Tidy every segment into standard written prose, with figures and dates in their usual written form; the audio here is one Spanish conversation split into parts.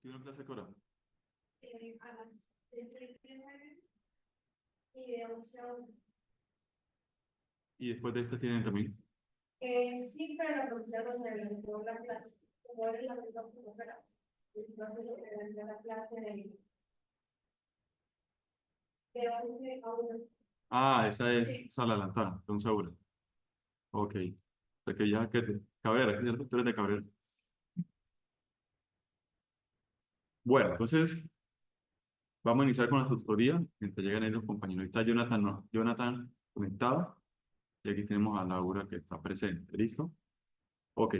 ¿Tiene clase a qué hora? A las 3:39 y de 11 a 1. Y después de este tienen también. Sí, pero la profesora nos adelantó la clase. Como era la misma profesora, entonces nos adelantó la clase de 11 a 1. Ah, esa es, Sí. esa la adelantaron, de un seguro. Ok. O sea que ya que te, Cabrera, ¿cierto? Tú eres de Cabrera. Bueno, entonces vamos a iniciar con la tutoría. Mientras llegan ahí los compañeros. Ahí está Jonathan, no, Jonathan conectado. Y aquí tenemos a Laura que está presente. ¿Listo? Ok.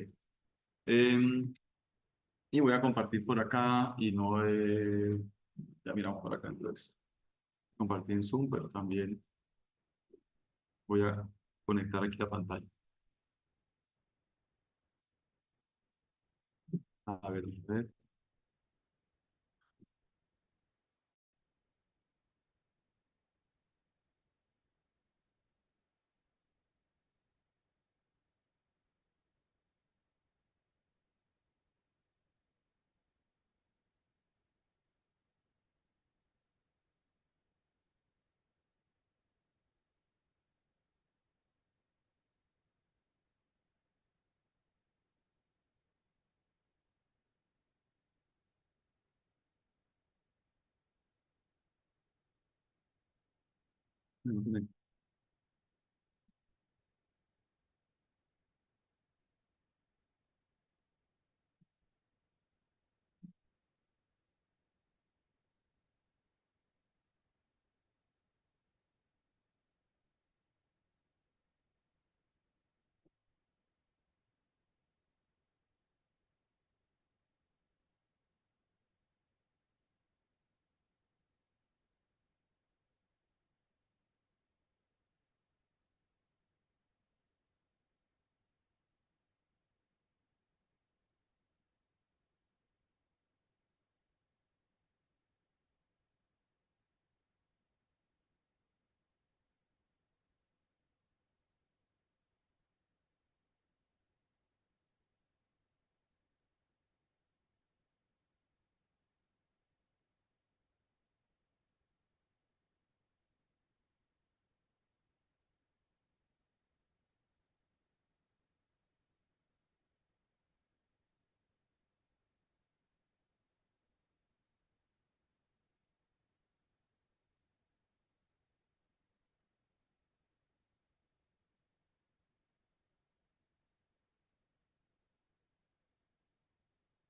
Y voy a compartir por acá y no ya miramos por acá entonces. Compartir en Zoom, pero también voy a conectar aquí la pantalla. A ver, a ver.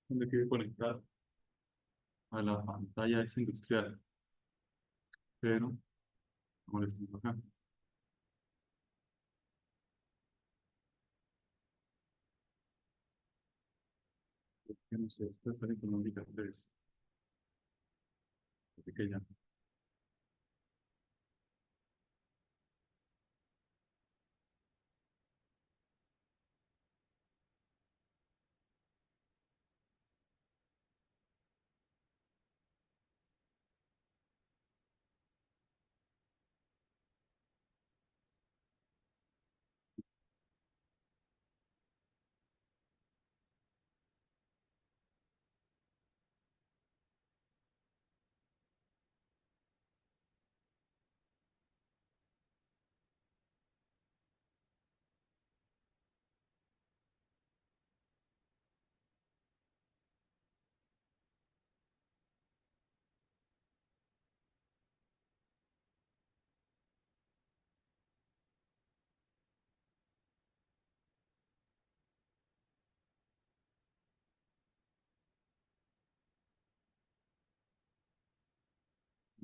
¿Dónde quiere conectar a la pantalla esa industrial? Pero, como les digo acá, yo no sé, esta es económica 3, pequeña.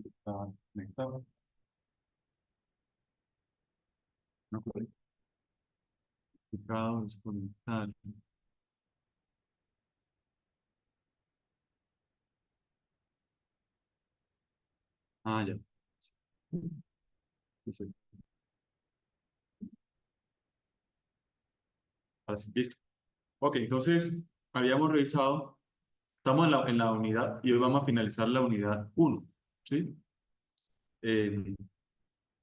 Está conectado. No puede. Conectado, desconectar. Ah, ya. Sí, sí. Ahora sí, listo. Ok, entonces, habíamos revisado, estamos en la unidad y hoy vamos a finalizar la unidad 1, ¿sí? De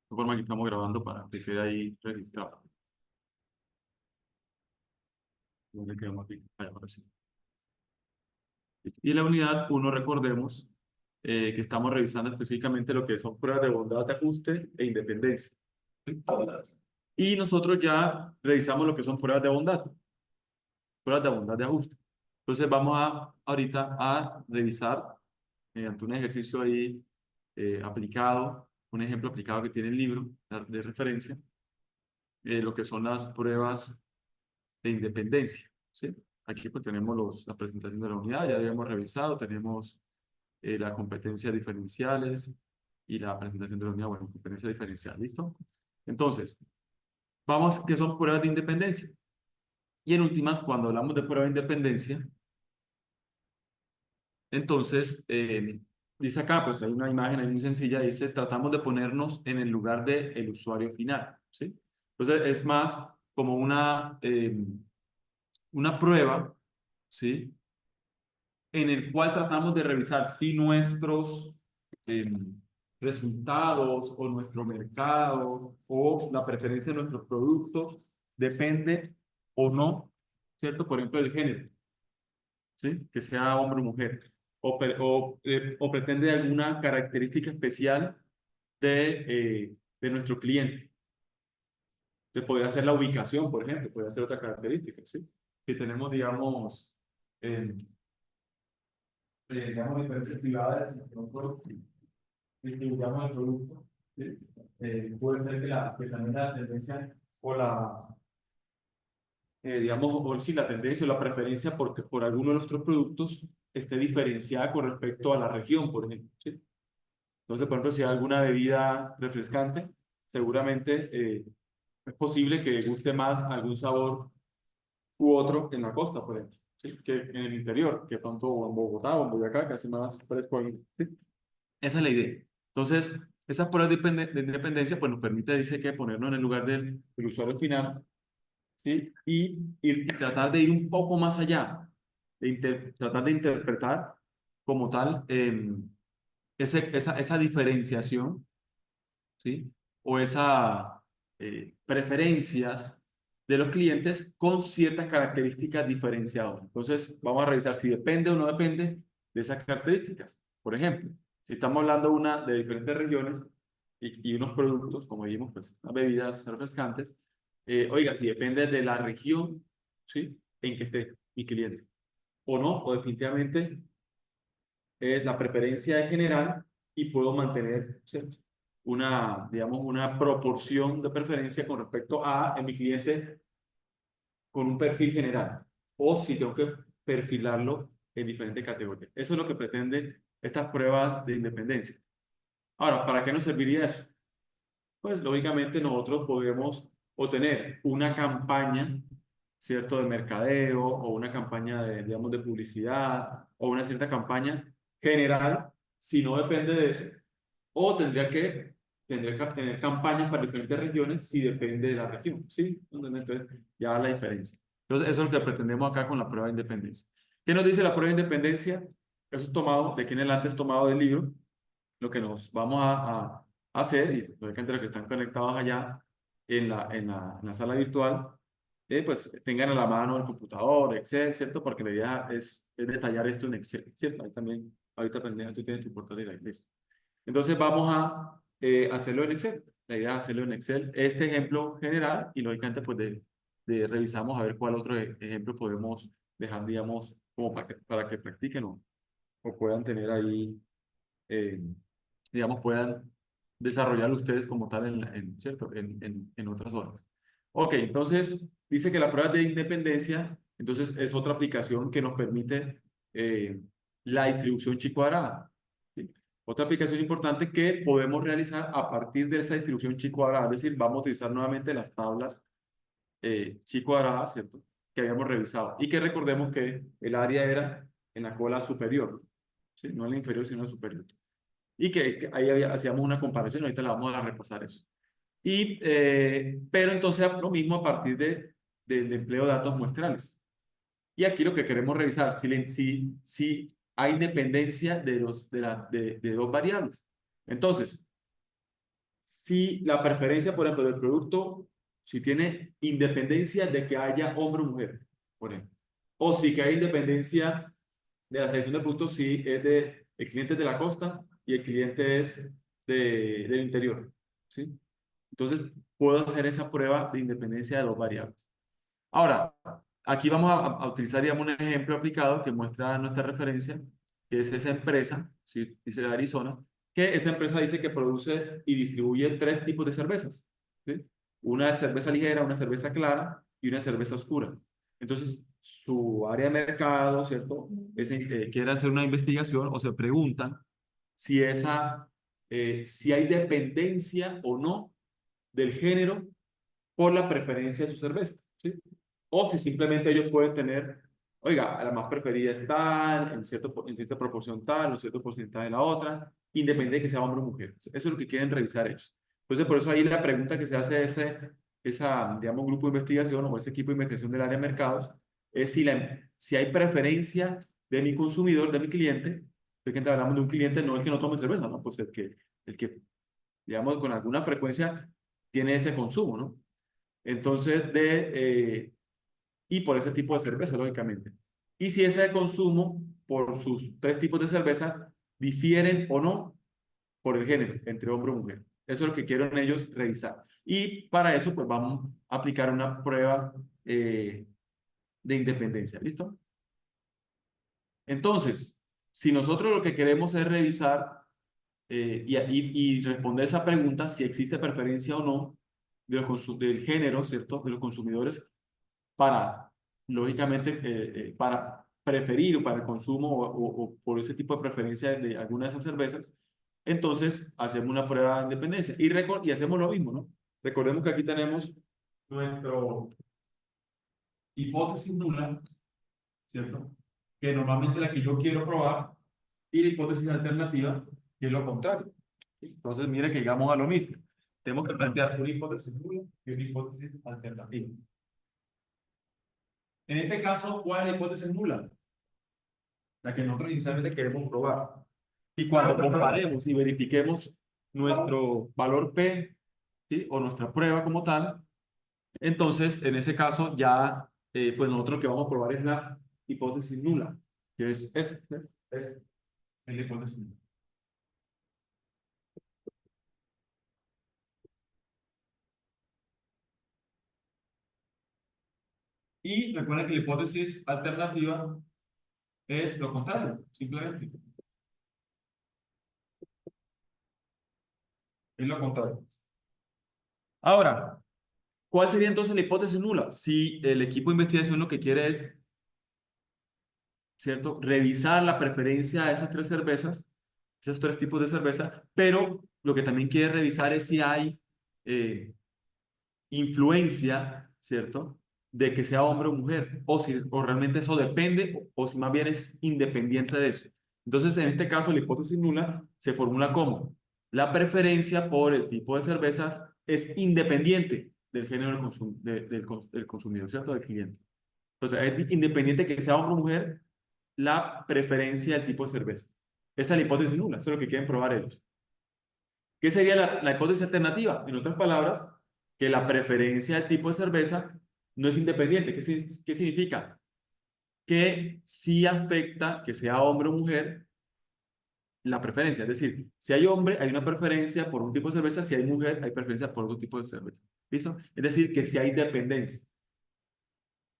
forma que estamos grabando para que quede ahí registrado. ¿Dónde quedamos aquí? Ah, ya, ahora sí. Y en la unidad 1 recordemos que estamos revisando específicamente lo que son pruebas de bondad, de ajuste e independencia. ¿Sí? Y nosotros ya revisamos lo que son pruebas de bondad de ajuste. Entonces vamos ahorita a revisar mediante un ejercicio ahí aplicado, un ejemplo aplicado que tiene el libro de referencia, lo que son las pruebas de independencia. ¿Sí? Aquí pues tenemos la presentación de la unidad, ya habíamos revisado, tenemos las competencias diferenciales y la presentación de la unidad, bueno, competencia diferencial, ¿listo? Entonces, vamos, ¿qué son pruebas de independencia? Y en últimas, cuando hablamos de prueba de independencia, entonces, dice acá, pues hay una imagen ahí muy sencilla, dice, tratamos de ponernos en el lugar del usuario final, ¿sí? Entonces, es más como una prueba, ¿sí? En el cual tratamos de revisar si nuestros resultados o nuestro mercado o la preferencia de nuestros productos depende o no, ¿cierto? Por ejemplo, el género, ¿sí? Que sea hombre o mujer, o pretende alguna característica especial de nuestro cliente. Entonces, podría ser la ubicación, por ejemplo, podría ser otra característica, ¿sí? Si tenemos, eh, digamos, diferentes ciudades, nosotros distribuyamos el producto, ¿sí? Puede ser que también la tendencia o digamos, o sí, la tendencia o la preferencia por alguno de nuestros productos esté diferenciada con respecto a la región, por ejemplo, ¿sí? Entonces, por ejemplo, si hay alguna bebida refrescante, seguramente es posible que guste más algún sabor u otro en la costa, por ejemplo, ¿sí? Que en el interior, que pronto o en Bogotá o en Boyacá, que hace más fresco, ¿sí? Esa es la idea. Entonces, esas pruebas de independencia pues, nos permite, dice que ponernos en el lugar del usuario final, ¿sí? Y tratar de ir un poco más allá, tratar de interpretar como tal esa diferenciación, ¿sí? O esa preferencias de los clientes con ciertas características diferenciadoras. Entonces, vamos a revisar si depende o no depende de esas características. Por ejemplo, si estamos hablando de diferentes regiones y unos productos, como dijimos, pues, unas bebidas refrescantes, oiga, si depende de la región, ¿sí? En que esté mi cliente. O no, o definitivamente es la preferencia en general y puedo mantener, ¿cierto? Digamos, una proporción de preferencia con respecto a mi cliente con un perfil general. O si tengo que perfilarlo en diferentes categorías. Eso es lo que pretende estas pruebas de independencia. Ahora, ¿para qué nos serviría eso? Pues lógicamente nosotros podemos obtener una campaña, ¿cierto? De mercadeo o una campaña digamos, de publicidad o una cierta campaña general, si no depende de eso, o tendría que tener campañas para diferentes regiones si depende de la región, ¿sí? Entonces, ya la diferencia. Entonces, eso es lo que pretendemos acá con la prueba de independencia. ¿Qué nos dice la prueba de independencia? Eso es tomado, de aquí en adelante es tomado del libro, lo que nos vamos a hacer, y lógicamente los que están conectados allá en la sala virtual, pues tengan a la mano el computador, Excel, ¿cierto? Porque la idea es detallar esto en Excel, ¿cierto? Ahí también, ahorita pendejo, tú tienes tu portal y listo. Entonces vamos a hacerlo en Excel. La idea es hacerlo en Excel, este ejemplo general, y lógicamente pues revisamos a ver cuál otro ejemplo podemos dejar, digamos, como para que practiquen o puedan tener ahí eh, digamos, puedan desarrollarlo ustedes como tal ¿cierto? En otras horas. Ok, entonces dice que la prueba de independencia, entonces es otra aplicación que nos permite la distribución chi cuadrada. ¿Sí? Otra aplicación importante que podemos realizar a partir de esa distribución chi cuadrada, es decir, vamos a utilizar nuevamente las tablas chi cuadrada, ¿cierto? Que habíamos revisado y que recordemos que el área era en la cola superior, ¿sí? No en la inferior, sino en la superior y que ahí hacíamos una comparación, ahorita la vamos a repasar eso. Pero entonces lo mismo a partir del empleo de datos muestrales. Y aquí lo que queremos revisar, si hay dependencia de dos variables. Entonces, si la preferencia, por ejemplo, del producto, si tiene independencia de que haya hombre o mujer, por ejemplo. O si que hay independencia de la selección de productos sí es de, el cliente es de la costa y el cliente es del interior, ¿sí? Entonces, puedo hacer esa prueba de independencia de dos variables. Ahora, aquí vamos a utilizar, digamos, un ejemplo aplicado que muestra nuestra referencia, que es esa empresa, ¿sí? Dice de Arizona, que esa empresa dice que produce y distribuye tres tipos de cervezas, ¿sí? Una cerveza ligera, una cerveza clara y una cerveza oscura. Entonces, su área de mercado, ¿cierto? Quiere hacer una investigación o se preguntan si si hay dependencia o no del género por la preferencia de su cerveza, ¿sí? O si simplemente ellos pueden tener, oiga, la más preferida es tal, en cierta proporción tal, en cierto porcentaje la otra, independiente de que sea hombre o mujer. Eso es lo que quieren revisar ellos. Entonces, por eso ahí la pregunta que se hace digamos, grupo de investigación o ese equipo de investigación del área de mercados es si hay preferencia de mi consumidor, de mi cliente, porque hablamos de un cliente, no el que no tome cerveza, ¿no? Pues el que digamos, con alguna frecuencia tiene ese consumo, ¿no? Entonces, y por ese tipo de cerveza, lógicamente. Y si ese consumo por sus tres tipos de cerveza difieren o no por el género, entre hombre y mujer. Eso es lo que quieren ellos revisar. Y para eso, pues vamos a aplicar una prueba de independencia. ¿Listo? Entonces, si nosotros lo que queremos es revisar y responder esa pregunta, si existe preferencia o no del género, ¿cierto? De los consumidores para, lógicamente, para preferir o para el consumo o por ese tipo de preferencia de alguna de esas cervezas, entonces hacemos una prueba de independencia y hacemos lo mismo, ¿no? Recordemos que aquí tenemos nuestro hipótesis nula, ¿cierto? Que normalmente es la que yo quiero probar y la hipótesis alternativa, que es lo contrario. Entonces, mire que llegamos a lo mismo. Tenemos que plantear una hipótesis nula y una hipótesis alternativa. En este caso, ¿cuál es la hipótesis nula? La que nosotros inicialmente queremos probar. Y cuando comparemos y verifiquemos nuestro valor P, ¿sí? O nuestra prueba como tal, entonces, en ese caso, ya, pues nosotros lo que vamos a probar es la hipótesis nula, que es la hipótesis nula. Y recuerden que la hipótesis alternativa es lo contrario, simplemente. Es lo contrario. Ahora, ¿cuál sería entonces la hipótesis nula? Si el equipo de investigación lo que quiere es, ¿cierto? Revisar la preferencia de esas tres cervezas, esos tres tipos de cerveza, pero lo que también quiere revisar es si hay eh, influencia, ¿cierto? De que sea hombre o mujer, o realmente eso depende, o si más bien es independiente de eso. Entonces, en este caso, la hipótesis nula se formula como la preferencia por el tipo de cervezas es independiente del género del consumidor, ¿cierto? Del cliente. Entonces, es independiente que sea hombre o mujer, la preferencia del tipo de cerveza. Esa es la hipótesis nula, eso es lo que quieren probar ellos. ¿Qué sería la hipótesis alternativa? En otras palabras, que la preferencia del tipo de cerveza no es independiente. ¿Qué significa? Que sí afecta que sea hombre o mujer la preferencia. Es decir, si hay hombre, hay una preferencia por un tipo de cerveza, si hay mujer, hay preferencia por otro tipo de cerveza. ¿Listo? Es decir, que si hay dependencia.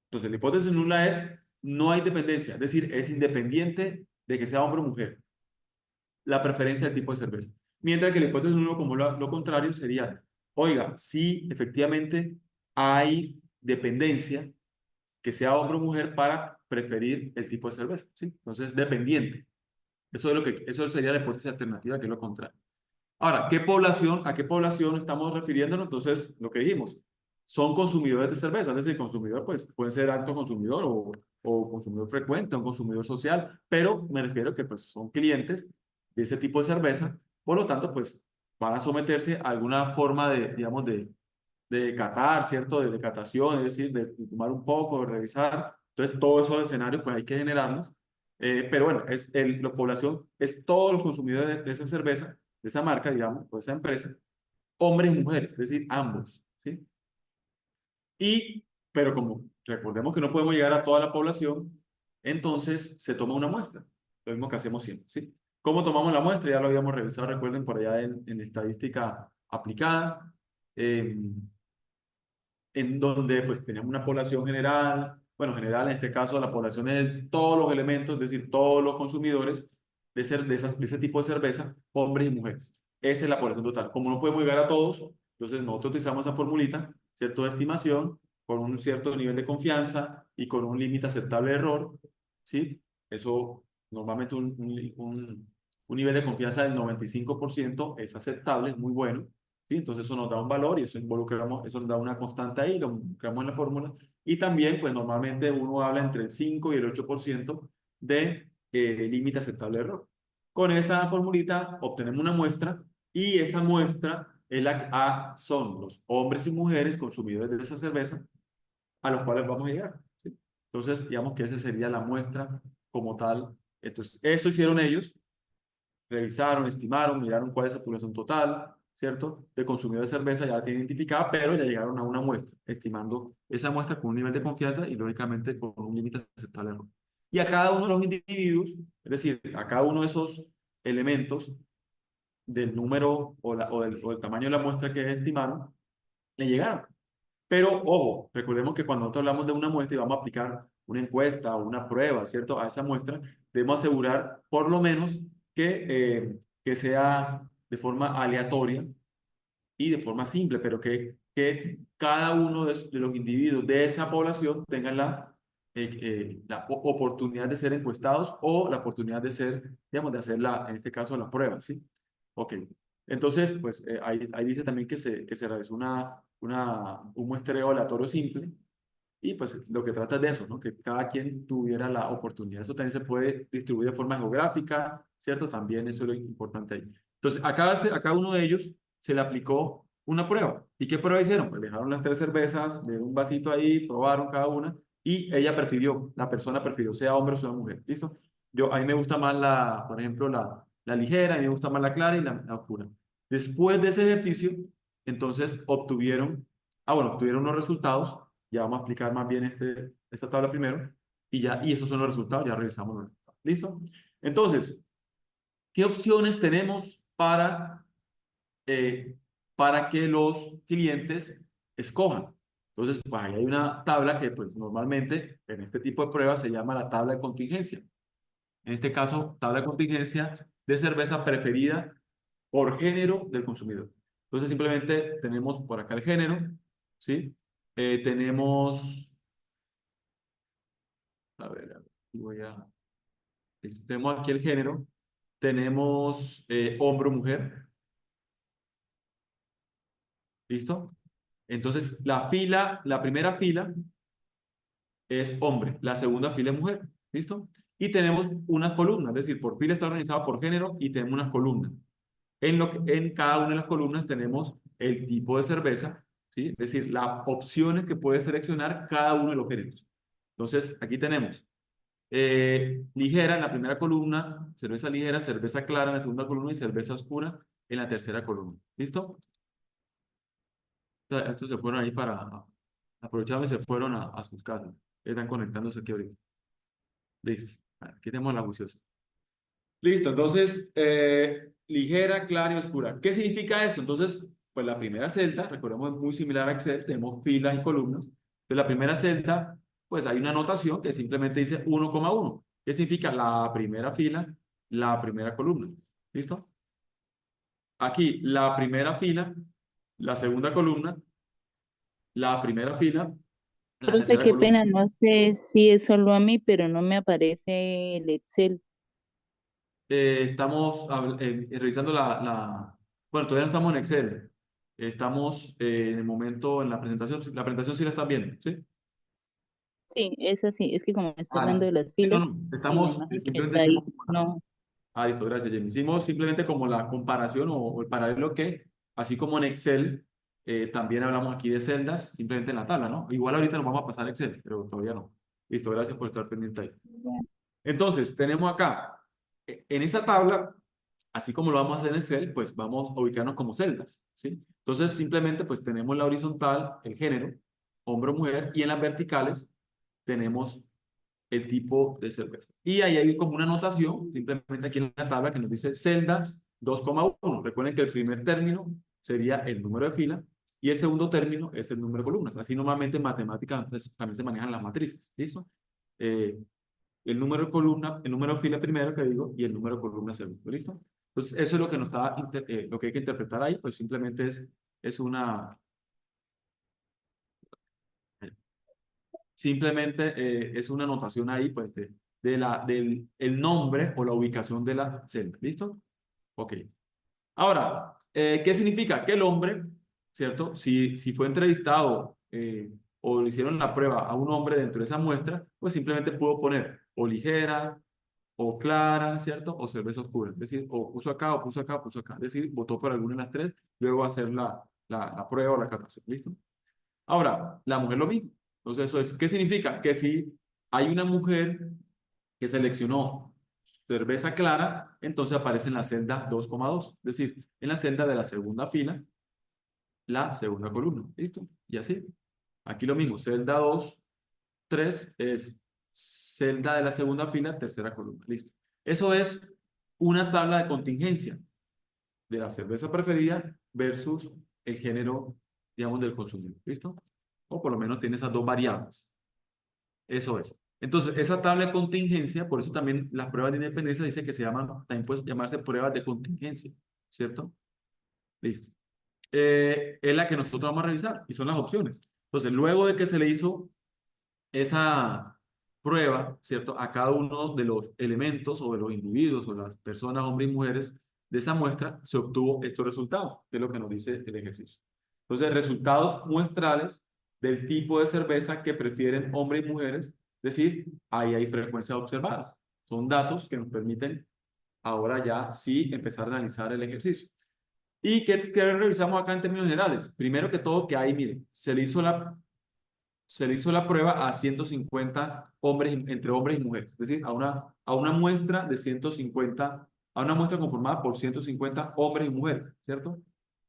Entonces, la hipótesis nula es no hay dependencia, es decir, es independiente de que sea hombre o mujer la preferencia del tipo de cerveza. Mientras que la hipótesis nula, como lo contrario, sería, oiga, sí, efectivamente hay dependencia, que sea hombre o mujer, para preferir el tipo de cerveza, ¿sí? Entonces, dependiente. Eso sería la hipótesis alternativa, que es lo contrario. Ahora, ¿a qué población estamos refiriéndonos? Entonces, lo que dijimos, son consumidores de cerveza, es decir, consumidor, pues, puede ser alto consumidor o consumidor frecuente, un consumidor social, pero me refiero que, pues, son clientes de ese tipo de cerveza, por lo tanto, pues, van a someterse a alguna forma de, digamos, de catar, ¿cierto? De catación, es decir, de tomar un poco, de revisar. Entonces, todos esos escenarios, pues, hay que generarlos. Pero bueno, la población es todos los consumidores de esa cerveza, de esa marca, digamos, o de esa empresa, hombres y mujeres, es decir, ambos, ¿sí? Pero como recordemos que no podemos llegar a toda la población, entonces se toma una muestra, lo mismo que hacemos siempre, ¿sí? ¿Cómo tomamos la muestra? Ya lo habíamos revisado, recuerden, por allá en estadística aplicada, en donde pues teníamos una población general, bueno, general en este caso la población es de todos los elementos, es decir, todos los consumidores de ese tipo de cerveza, hombres y mujeres. Esa es la población total. Como no podemos llegar a todos, entonces nosotros utilizamos esa formulita, ¿cierto? De estimación, con un cierto nivel de confianza y con un límite aceptable de error, ¿sí? Eso, normalmente un nivel de confianza del 95% es aceptable, es muy bueno. ¿Sí? Entonces eso nos da un valor y eso involucramos, eso nos da una constante ahí, lo involucramos en la fórmula. Y también, pues normalmente uno habla entre el 5 y el 8% de límite aceptable de error. Con esa formulita obtenemos una muestra y esa muestra es son los hombres y mujeres consumidores de esa cerveza a los cuales vamos a llegar. ¿Sí? Entonces, digamos que esa sería la muestra como tal. Entonces, eso hicieron ellos, revisaron, estimaron, miraron cuál es la población total, ¿cierto? De consumidores de cerveza, ya la tienen identificada, pero ya llegaron a una muestra, estimando esa muestra con un nivel de confianza y lógicamente con un límite aceptable de error. Y a cada uno de los individuos, es decir, a cada uno de esos elementos del número o del tamaño de la muestra que estimaron, le llegaron. Pero ojo, recordemos que cuando nosotros hablamos de una muestra y vamos a aplicar una encuesta o una prueba, ¿cierto? A esa muestra, debemos asegurar por lo menos que sea de forma aleatoria y de forma simple, pero que cada uno de los individuos de esa población tengan la oportunidad de ser encuestados o la oportunidad de ser, digamos, de hacer en este caso, la prueba, ¿sí? Ok. Entonces, pues ahí dice también que se realizó un muestreo aleatorio simple y pues lo que trata es de eso, ¿no? Que cada quien tuviera la oportunidad. Eso también se puede distribuir de forma geográfica, ¿cierto? También eso es lo importante ahí. Entonces, a cada uno de ellos se le aplicó una prueba. ¿Y qué prueba hicieron? Pues dejaron las tres cervezas de un vasito ahí, probaron cada una y ella prefirió, la persona prefirió, sea hombre o sea mujer. ¿Listo? A mí me gusta más por ejemplo, la ligera, a mí me gusta más la clara y la oscura. Después de ese ejercicio, entonces obtuvieron unos resultados. Ya vamos a explicar más bien esta tabla primero. Y esos son los resultados, ya revisamos los resultados. ¿Listo? Entonces, ¿qué opciones tenemos eh, para que los clientes escojan? Entonces, pues ahí hay una tabla que pues normalmente en este tipo de pruebas se llama la tabla de contingencia. En este caso, tabla de contingencia de cerveza preferida por género del consumidor. Entonces, simplemente tenemos por acá el género, ¿sí? Tenemos, a ver, tenemos aquí el género, tenemos hombre o mujer, ¿listo? Entonces, la primera fila es hombre, la segunda fila es mujer, ¿listo? Y tenemos unas columnas, es decir, por fila está organizada por género y tenemos unas columnas. En cada una de las columnas tenemos el tipo de cerveza, ¿sí? Es decir, las opciones que puede seleccionar cada uno de los géneros. Entonces, aquí tenemos ligera en la primera columna, cerveza ligera, cerveza clara en la segunda columna y cerveza oscura en la tercera columna. ¿Listo? Estos se fueron ahí aprovecharon y se fueron a sus casas. Están conectándose aquí ahorita. Listo. Aquí tenemos la buciosa. Listo, entonces, ligera, clara y oscura. ¿Qué significa eso? Entonces, pues la primera celda, recordemos, es muy similar a Excel, tenemos filas y columnas. Entonces, la primera celda, pues hay una anotación que simplemente dice 1,1. ¿Qué significa? La primera fila, la primera columna. ¿Listo? Aquí, la primera fila, la segunda columna, la primera fila, la Profe, tercera qué columna. pena, no sé si es solo a mí, pero no me aparece el Excel. Estamos revisando bueno, todavía no estamos en Excel. Estamos en el momento en la presentación. La presentación sí la están viendo, ¿sí? Sí, es así, es que como me está hablando Listo. de las Sí, no, filas, no. y la Estamos, imagen que simplemente está ahí, hicimos, no. listo, gracias, Jenny. Hicimos simplemente como la comparación o el paralelo así como en Excel, también hablamos aquí de celdas, simplemente en la tabla, ¿no? Igual ahorita nos vamos a pasar a Excel, pero todavía no. Listo, gracias por estar pendiente ahí. Entonces, tenemos acá, en esa tabla, así como lo vamos a hacer en Excel, pues vamos a ubicarnos como celdas, ¿sí? Entonces, simplemente, pues tenemos la horizontal, el género, hombre o mujer, y en las verticales tenemos el tipo de cerveza. Y ahí hay como una anotación, simplemente aquí en la tabla, que nos dice celda 2,1. Recuerden que el primer término sería el número de fila y el segundo término es el número de columnas. Así normalmente en matemáticas también se manejan las matrices. ¿Listo? Eh, el número de columna, el número de fila primero que digo y el número de columna segundo. ¿Listo? Entonces, eso es lo que nos está, lo que hay que interpretar ahí, pues simplemente es una, simplemente es una anotación ahí, pues, del el nombre o la ubicación de la celda. ¿Listo? Ok. Ahora, ¿qué significa? Que el hombre, ¿cierto? Si fue entrevistado o le hicieron la prueba a un hombre dentro de esa muestra, pues simplemente pudo poner o ligera, o clara, ¿cierto? O cerveza oscura. Es decir, o puso acá, o puso acá, o puso acá. Es decir, votó por alguna de las tres, luego hacer la prueba o la catación. ¿Listo? Ahora, la mujer lo mismo. Entonces, eso es, ¿qué significa? Que si hay una mujer que seleccionó cerveza clara, entonces aparece en la celda 2,2, es decir, en la celda de la segunda fila, la segunda columna. ¿Listo? Y así. Aquí lo mismo, celda 2, 3 es celda de la segunda fila, tercera columna. Listo. Eso es una tabla de contingencia de la cerveza preferida versus el género, digamos, del consumidor. ¿Listo? O por lo menos tiene esas dos variables. Eso es. Entonces, esa tabla de contingencia, por eso también las pruebas de independencia dice que se llaman, también puede llamarse pruebas de contingencia, ¿cierto? Listo. Es la que nosotros vamos a revisar y son las opciones. Entonces, luego de que se le hizo esa prueba, ¿cierto? A cada uno de los elementos o de los individuos o las personas, hombres y mujeres, de esa muestra, se obtuvo estos resultados, que es lo que nos dice el ejercicio. Entonces, resultados muestrales del tipo de cerveza que prefieren hombres y mujeres, es decir, ahí hay frecuencias observadas. Son datos que nos permiten ahora ya sí empezar a analizar el ejercicio. ¿Y qué revisamos acá en términos generales? Primero que todo, que ahí, miren, se le hizo la prueba a 150 hombres, entre hombres y mujeres, es decir, a una muestra de 150, a una muestra conformada por 150 hombres y mujeres, ¿cierto?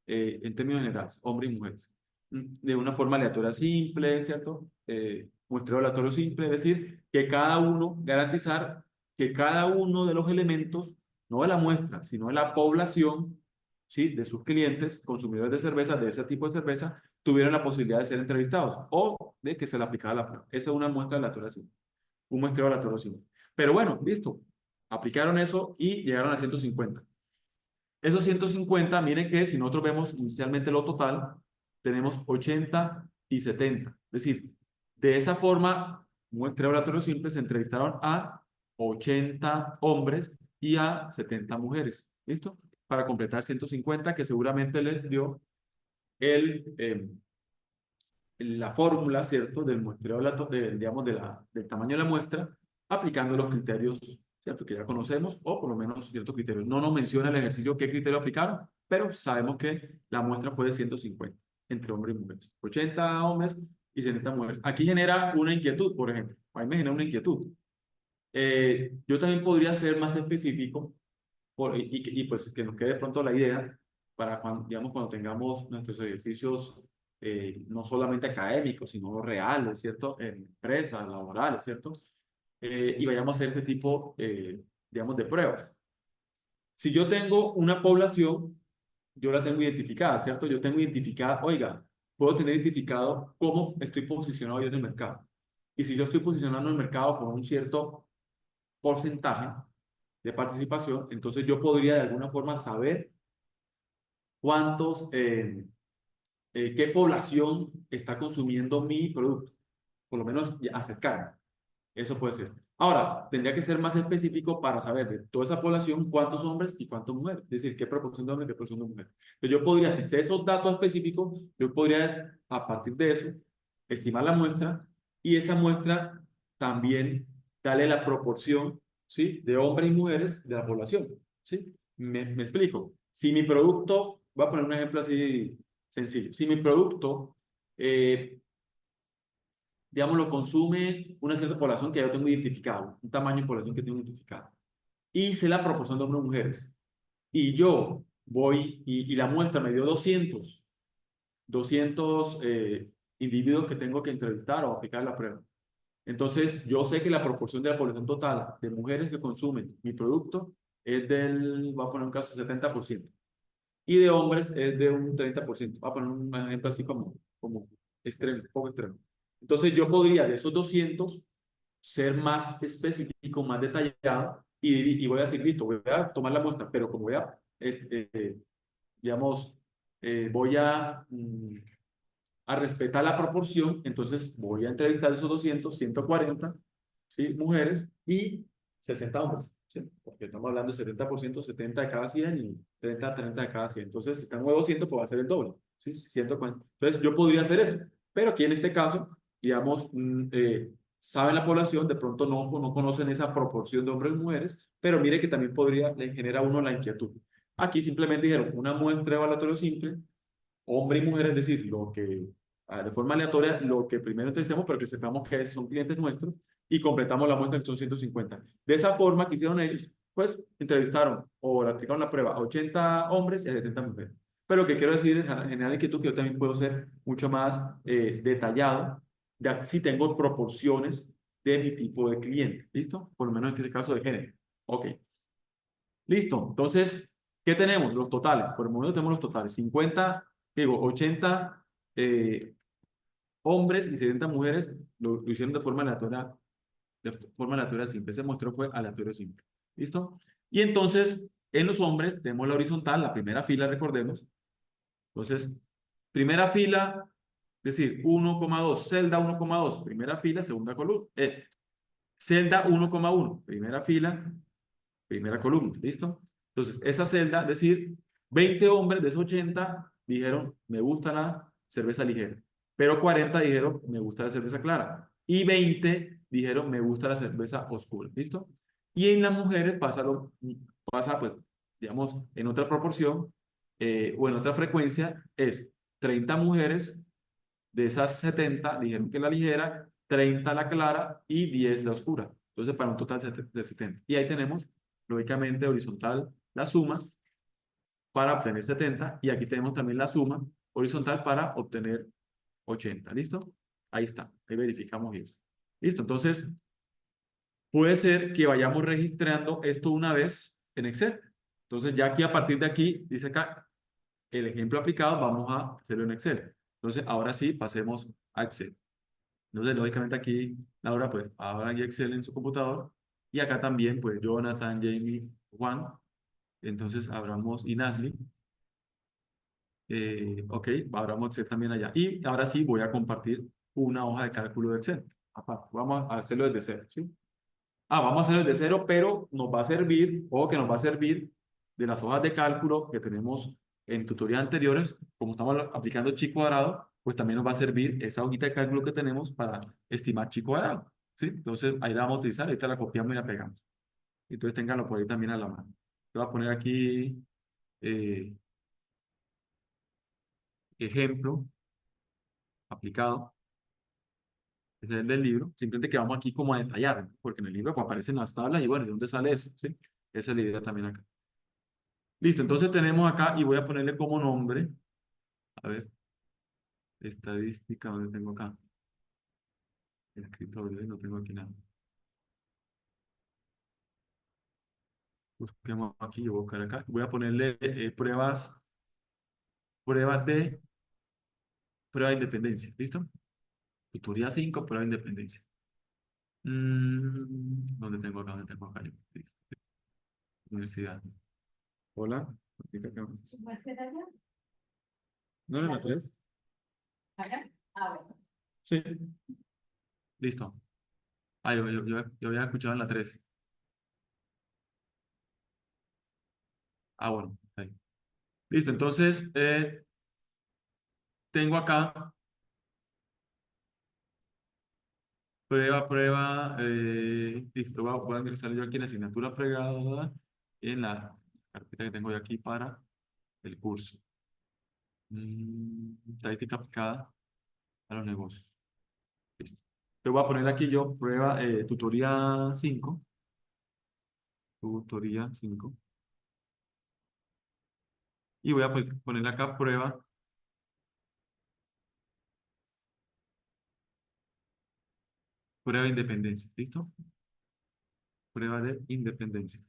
En términos generales, hombres y mujeres. De una forma aleatoria simple, ¿cierto? Muestreo aleatorio simple, es decir, que cada uno, garantizar que cada uno de los elementos, no de la muestra, sino de la población, ¿sí? De sus clientes, consumidores de cerveza, de ese tipo de cerveza, tuvieron la posibilidad de ser entrevistados o de que se le aplicara la prueba. Esa es una muestra aleatoria simple, un muestreo aleatorio simple. Pero bueno, listo. Aplicaron eso y llegaron a 150. Esos 150, miren que si nosotros vemos inicialmente lo total, tenemos 80 y 70. Es decir, de esa forma, muestreo aleatorio simple, se entrevistaron a 80 hombres y a 70 mujeres. ¿Listo? Para completar 150, que seguramente les dio el, la fórmula, ¿cierto? Del muestreo, digamos, del tamaño de la muestra, aplicando los criterios, ¿cierto? Que ya conocemos, o por lo menos ciertos criterios. No nos menciona el ejercicio qué criterio aplicaron, pero sabemos que la muestra fue de 150 entre hombres y mujeres. 80 hombres y 70 mujeres. Aquí genera una inquietud, por ejemplo. Ahí me genera una inquietud. Yo también podría ser más específico y pues que nos quede de pronto la idea para cuando, digamos, cuando tengamos nuestros ejercicios no solamente académicos, sino reales, ¿cierto? En empresas, laborales, ¿cierto? Y vayamos a hacer este tipo, digamos, de pruebas. Si yo tengo una población, yo la tengo identificada, ¿cierto? Yo tengo identificada, oiga, puedo tener identificado cómo estoy posicionado yo en el mercado. Y si yo estoy posicionando en el mercado con un cierto porcentaje de participación, entonces yo podría de alguna forma saber cuántos, qué población está consumiendo mi producto, por lo menos acercarme. Eso puede ser. Ahora, tendría que ser más específico para saber de toda esa población cuántos hombres y cuántas mujeres, es decir, qué proporción de hombres y qué proporción de mujeres. Entonces, yo podría, si sé esos datos específicos, yo podría, a partir de eso, estimar la muestra y esa muestra también darle la proporción, ¿sí? De hombres y mujeres de la población, ¿sí? Me explico. Si mi producto, voy a poner un ejemplo así sencillo, si mi producto digamos, lo consume una cierta población que ya tengo identificado, un tamaño de población que tengo identificado, y sé la proporción de hombres y mujeres, y yo voy y la muestra me dio 200 individuos que tengo que entrevistar o aplicar la prueba. Entonces, yo sé que la proporción de la población total de mujeres que consumen mi producto es del, voy a poner un caso, 70%. Y de hombres es de un 30%. Voy a poner un ejemplo así como extremo, poco extremo. Entonces, yo podría de esos 200 ser más específico, más detallado y voy a decir, listo, voy a tomar la muestra, pero como voy a, digamos, voy a respetar la proporción, entonces voy a entrevistar esos 200, 140, ¿sí? Mujeres y 60 hombres, ¿sí? Porque estamos hablando de 70%, 70 de cada 100 y 30, 30 de cada 100. Entonces, si están 200, pues va a ser el doble, ¿sí? 140. Entonces, yo podría hacer eso, pero aquí en este caso, digamos, saben la población, de pronto no conocen esa proporción de hombres y mujeres, pero mire que también podría, le genera a uno la inquietud. Aquí simplemente dijeron una muestra evaluatoria simple, hombre y mujer, es decir, de forma aleatoria, lo que primero entrevistamos, pero que sepamos que son clientes nuestros, y completamos la muestra que son 150. De esa forma que hicieron ellos, pues entrevistaron o le aplicaron la prueba a 80 hombres y a 70 mujeres. Pero lo que quiero decir en general es que yo también puedo ser mucho más detallado, ya si tengo proporciones de mi tipo de cliente, ¿listo? Por lo menos en este caso de género. Ok. Listo. Entonces, ¿qué tenemos? Los totales. Por el momento tenemos los totales. 50, digo, 80 hombres y 70 mujeres lo hicieron de forma aleatoria simple. Ese muestreo fue aleatorio simple. ¿Listo? Y entonces, en los hombres tenemos la horizontal, la primera fila, recordemos. Entonces, primera fila, es decir, 1,2, celda 1,2, primera fila, segunda columna. Celda 1,1, primera fila, primera columna, ¿listo? Entonces, esa celda, es decir, 20 hombres de esos 80 dijeron, me gusta la cerveza ligera, pero 40 dijeron, me gusta la cerveza clara, y 20 dijeron, me gusta la cerveza oscura, ¿listo? Y en las mujeres pasa pues, digamos, en otra proporción o en otra frecuencia, es 30 mujeres de esas 70 dijeron que la ligera, 30 la clara y 10 la oscura. Entonces, para un total de 70. Y ahí tenemos, lógicamente, horizontal la suma para obtener 70. Y aquí tenemos también la suma horizontal para obtener 80. ¿Listo? Ahí está. Ahí verificamos eso. Listo. Entonces, puede ser que vayamos registrando esto una vez en Excel. Entonces, ya aquí a partir de aquí, dice acá, el ejemplo aplicado, vamos a hacerlo en Excel. Entonces, ahora sí, pasemos a Excel. Entonces, lógicamente aquí, Laura, pues, abra aquí Excel en su computador. Y acá también, pues, Jonathan, Jamie, Juan. Entonces, abramos Inasli. Ok, abramos Excel también allá. Y ahora sí, voy a compartir una hoja de cálculo de Excel. Vamos a hacerlo desde cero, ¿sí? Vamos a hacerlo desde cero, pero nos va a servir, o que nos va a servir de las hojas de cálculo que tenemos en tutoriales anteriores, como estamos aplicando chi cuadrado, pues también nos va a servir esa hojita de cálculo que tenemos para estimar chi cuadrado, ¿sí? Entonces ahí la vamos a utilizar, ahorita la copiamos y la pegamos. Entonces ténganlo por ahí también a la mano. Voy a poner aquí eh, ejemplo aplicado. Ese es el del libro. Simplemente que vamos aquí como a detallar, ¿no? Porque en el libro pues, aparecen las tablas y bueno, ¿de dónde sale eso? ¿Sí? Esa es la idea también acá. Listo, entonces tenemos acá y voy a ponerle como nombre, a ver, estadística, ¿dónde tengo acá? El escritorio, no tengo aquí nada. Busquemos aquí, yo voy a buscar acá. Voy a ponerle prueba de independencia, ¿listo? Tutoría 5, prueba de independencia. ¿Dónde tengo acá? ¿Dónde tengo acá? Listo. Universidad. Hola. ¿Más que allá? ¿No era la 3? ¿Allá? Ah, bueno. Sí. Listo. Yo había escuchado en la 3. Bueno. Ahí. Listo, entonces tengo acá prueba, listo, voy a ingresar yo aquí en la asignatura plegada en la carpeta que tengo yo aquí para el curso. Estadística aplicada a los negocios. Listo. Te voy a poner aquí yo prueba, tutoría 5. Tutoría 5. Y voy a poner acá prueba. Prueba de independencia. ¿Listo? Prueba de independencia.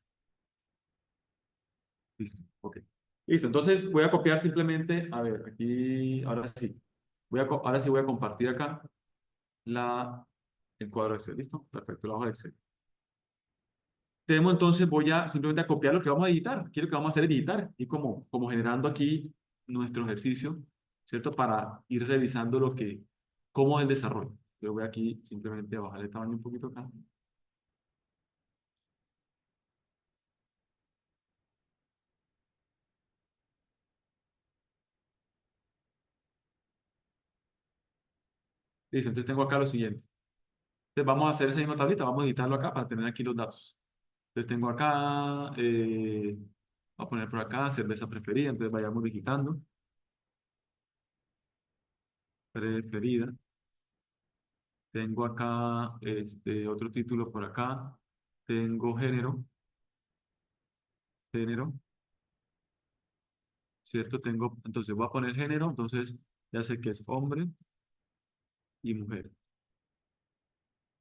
Listo. Ok. Listo. Entonces voy a copiar simplemente. A ver, aquí. Ahora sí. Ahora sí voy a compartir acá el cuadro de Excel. ¿Listo? Perfecto. La hoja de Excel. Tenemos entonces, voy a simplemente a copiar lo que vamos a editar. Quiero que vamos a hacer es editar y como generando aquí nuestro ejercicio, ¿cierto? Para ir revisando cómo es el desarrollo. Yo voy aquí simplemente a bajar el tamaño un poquito acá. Listo, entonces tengo acá lo siguiente. Entonces vamos a hacer esa misma tablita, vamos a editarlo acá para tener aquí los datos. Entonces tengo acá, voy a poner por acá cerveza preferida, entonces vayamos digitando. Preferida. Tengo acá otro título por acá. Tengo género, ¿cierto? Entonces voy a poner género, entonces ya sé que es hombre y mujer.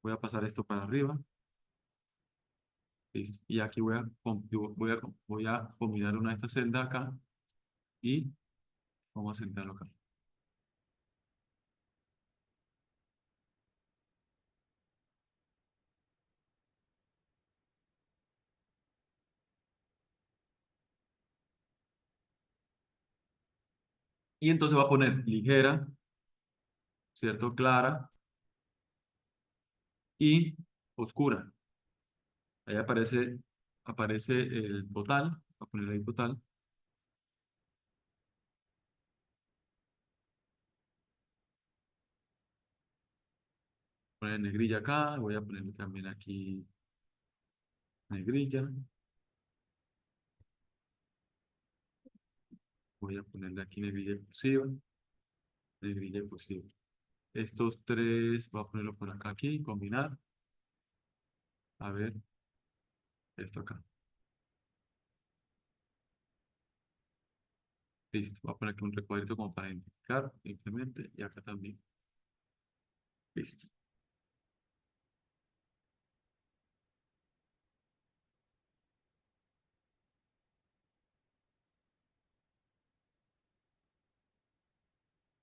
Voy a pasar esto para arriba. Listo. Y aquí voy a combinar una de estas celdas acá y vamos a centrarlo acá. Y entonces voy a poner ligera, ¿cierto? Clara y oscura. Ahí aparece el total. Voy a poner ahí total. Poner negrilla acá. Voy a poner también aquí negrilla. Voy a ponerle aquí negrilla cursiva. Negrilla cursiva. Estos tres, voy a ponerlo por acá aquí, combinar. A ver, esto acá. Listo. Voy a poner aquí un recuadrito como para identificar simplemente. Y acá también. Listo.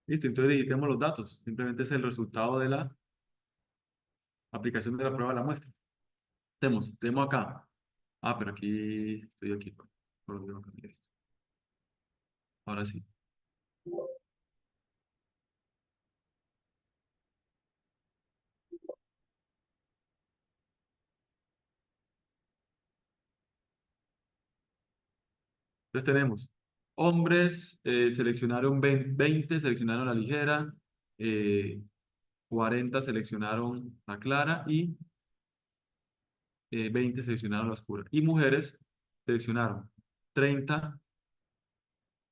Listo. Entonces digitemos los datos. Simplemente es el resultado de la aplicación de la prueba de la muestra. Tenemos acá. Ah, pero aquí estoy aquí. Por donde va a cambiar esto. Ahora sí. Entonces tenemos hombres, seleccionaron 20, seleccionaron la ligera, eh, 40 seleccionaron la clara y 20 seleccionaron la oscura. Y mujeres seleccionaron 30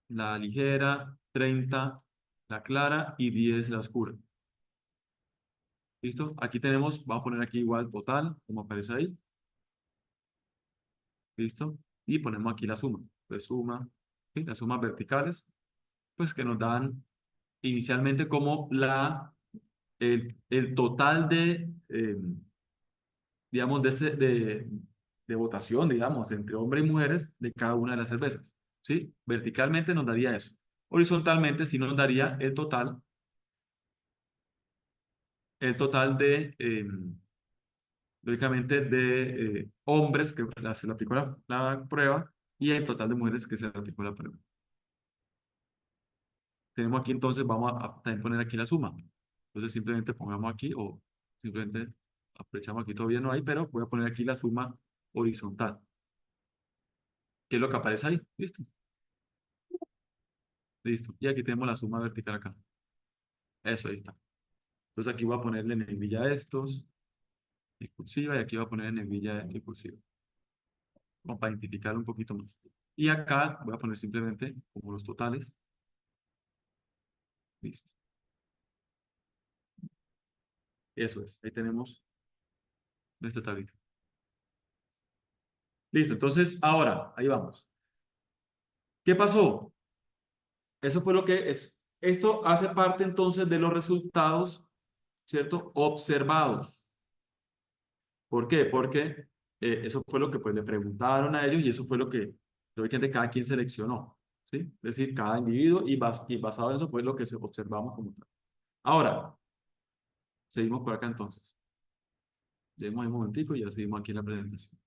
la ligera, 30 la clara y 10 la oscura. ¿Listo? Aquí tenemos, vamos a poner aquí igual total, como aparece ahí. ¿Listo? Y ponemos aquí la suma. Pues suma, ¿sí? Las sumas verticales, pues que nos dan inicialmente como el total digamos, de votación, digamos, entre hombres y mujeres de cada una de las cervezas. ¿Sí? Verticalmente nos daría eso. Horizontalmente sí nos daría el total lógicamente, de hombres que se le aplicó la prueba y el total de mujeres que se le aplicó la prueba. Tenemos aquí entonces, vamos a también poner aquí la suma. Entonces simplemente pongamos aquí o simplemente aprovechamos aquí, todavía no hay, pero voy a poner aquí la suma horizontal, que es lo que aparece ahí. Listo. Listo. Y aquí tenemos la suma vertical acá. Eso, ahí está. Entonces aquí voy a ponerle negrilla a estos, y cursiva, y aquí voy a poner negrilla a este y cursiva, como para identificar un poquito más. Y acá voy a poner simplemente como los totales. Listo. Eso es. Ahí tenemos nuestra tablita. Listo. Entonces, ahora, ahí vamos. ¿Qué pasó? Eso fue lo que es. Esto hace parte entonces de los resultados, ¿cierto? Observados. ¿Por qué? Porque eso fue lo que pues, le preguntaron a ellos y eso fue lo que lógicamente cada quien seleccionó, ¿sí? Es decir, cada individuo y basado en eso fue lo que se observamos como tal. Ahora, seguimos por acá entonces. Seguimos ahí un momentico y ya seguimos aquí en la presentación.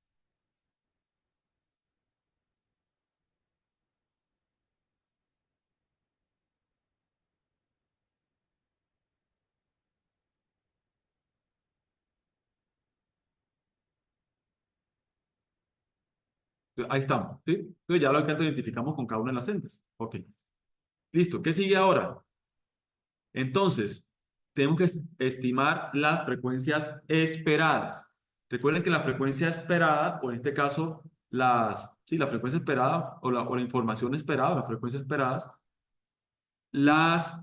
Entonces, ahí estamos, ¿sí? Entonces ya lo que antes identificamos con cada una de las sendas. Ok. Listo. ¿Qué sigue ahora? Entonces, tenemos que estimar las frecuencias esperadas. Recuerden que la frecuencia esperada, o en este caso, sí, la frecuencia esperada o la información esperada, las frecuencias esperadas, las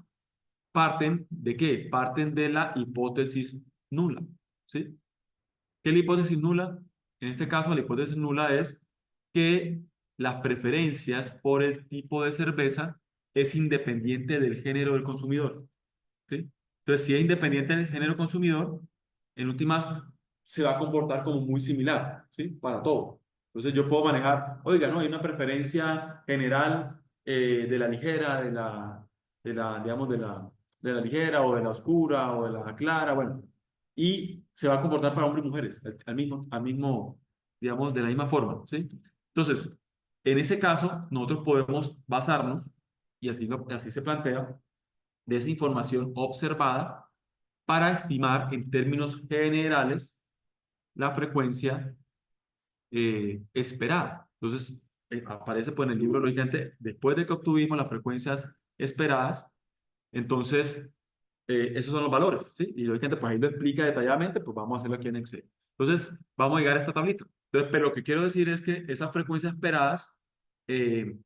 parten de qué? Parten de la hipótesis nula, ¿sí? ¿Qué es la hipótesis nula? En este caso, la hipótesis nula es que las preferencias por el tipo de cerveza es independiente del género del consumidor. ¿Sí? Entonces, si es independiente del género consumidor, en últimas se va a comportar como muy similar, ¿sí? Para todo. Entonces, yo puedo manejar, oiga, no, hay una preferencia general de la ligera, digamos, de la ligera o de la oscura o de la clara, bueno, y se va a comportar para hombres y mujeres al mismo, digamos, de la misma forma, ¿sí? Entonces, en ese caso, nosotros podemos basarnos, y así se plantea, de esa información observada para estimar en términos generales la frecuencia esperada. Entonces, aparece pues, en el libro, lógicamente, después de que obtuvimos las frecuencias esperadas, entonces, esos son los valores, ¿sí? Y lógicamente, pues ahí lo explica detalladamente, pues vamos a hacerlo aquí en Excel. Entonces, vamos a llegar a esta tablita. Entonces, pero lo que quiero decir es que esas frecuencias esperadas eh,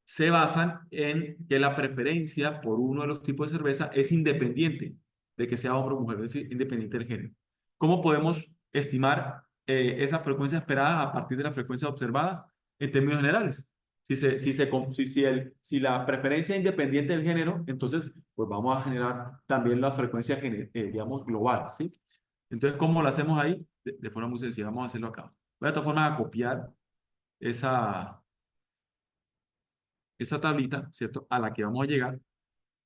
se basan en que la preferencia por uno de los tipos de cerveza es independiente de que sea hombre o mujer, es decir, independiente del género. ¿Cómo podemos estimar esa frecuencia esperada a partir de las frecuencias observadas en términos generales? Si la preferencia es independiente del género, entonces pues vamos a generar también la frecuencia, digamos, global, ¿sí? Entonces, ¿cómo lo hacemos ahí? De forma muy sencilla, vamos a hacerlo acá. Voy de todas formas a copiar esa, esa tablita, ¿cierto? A la que vamos a llegar,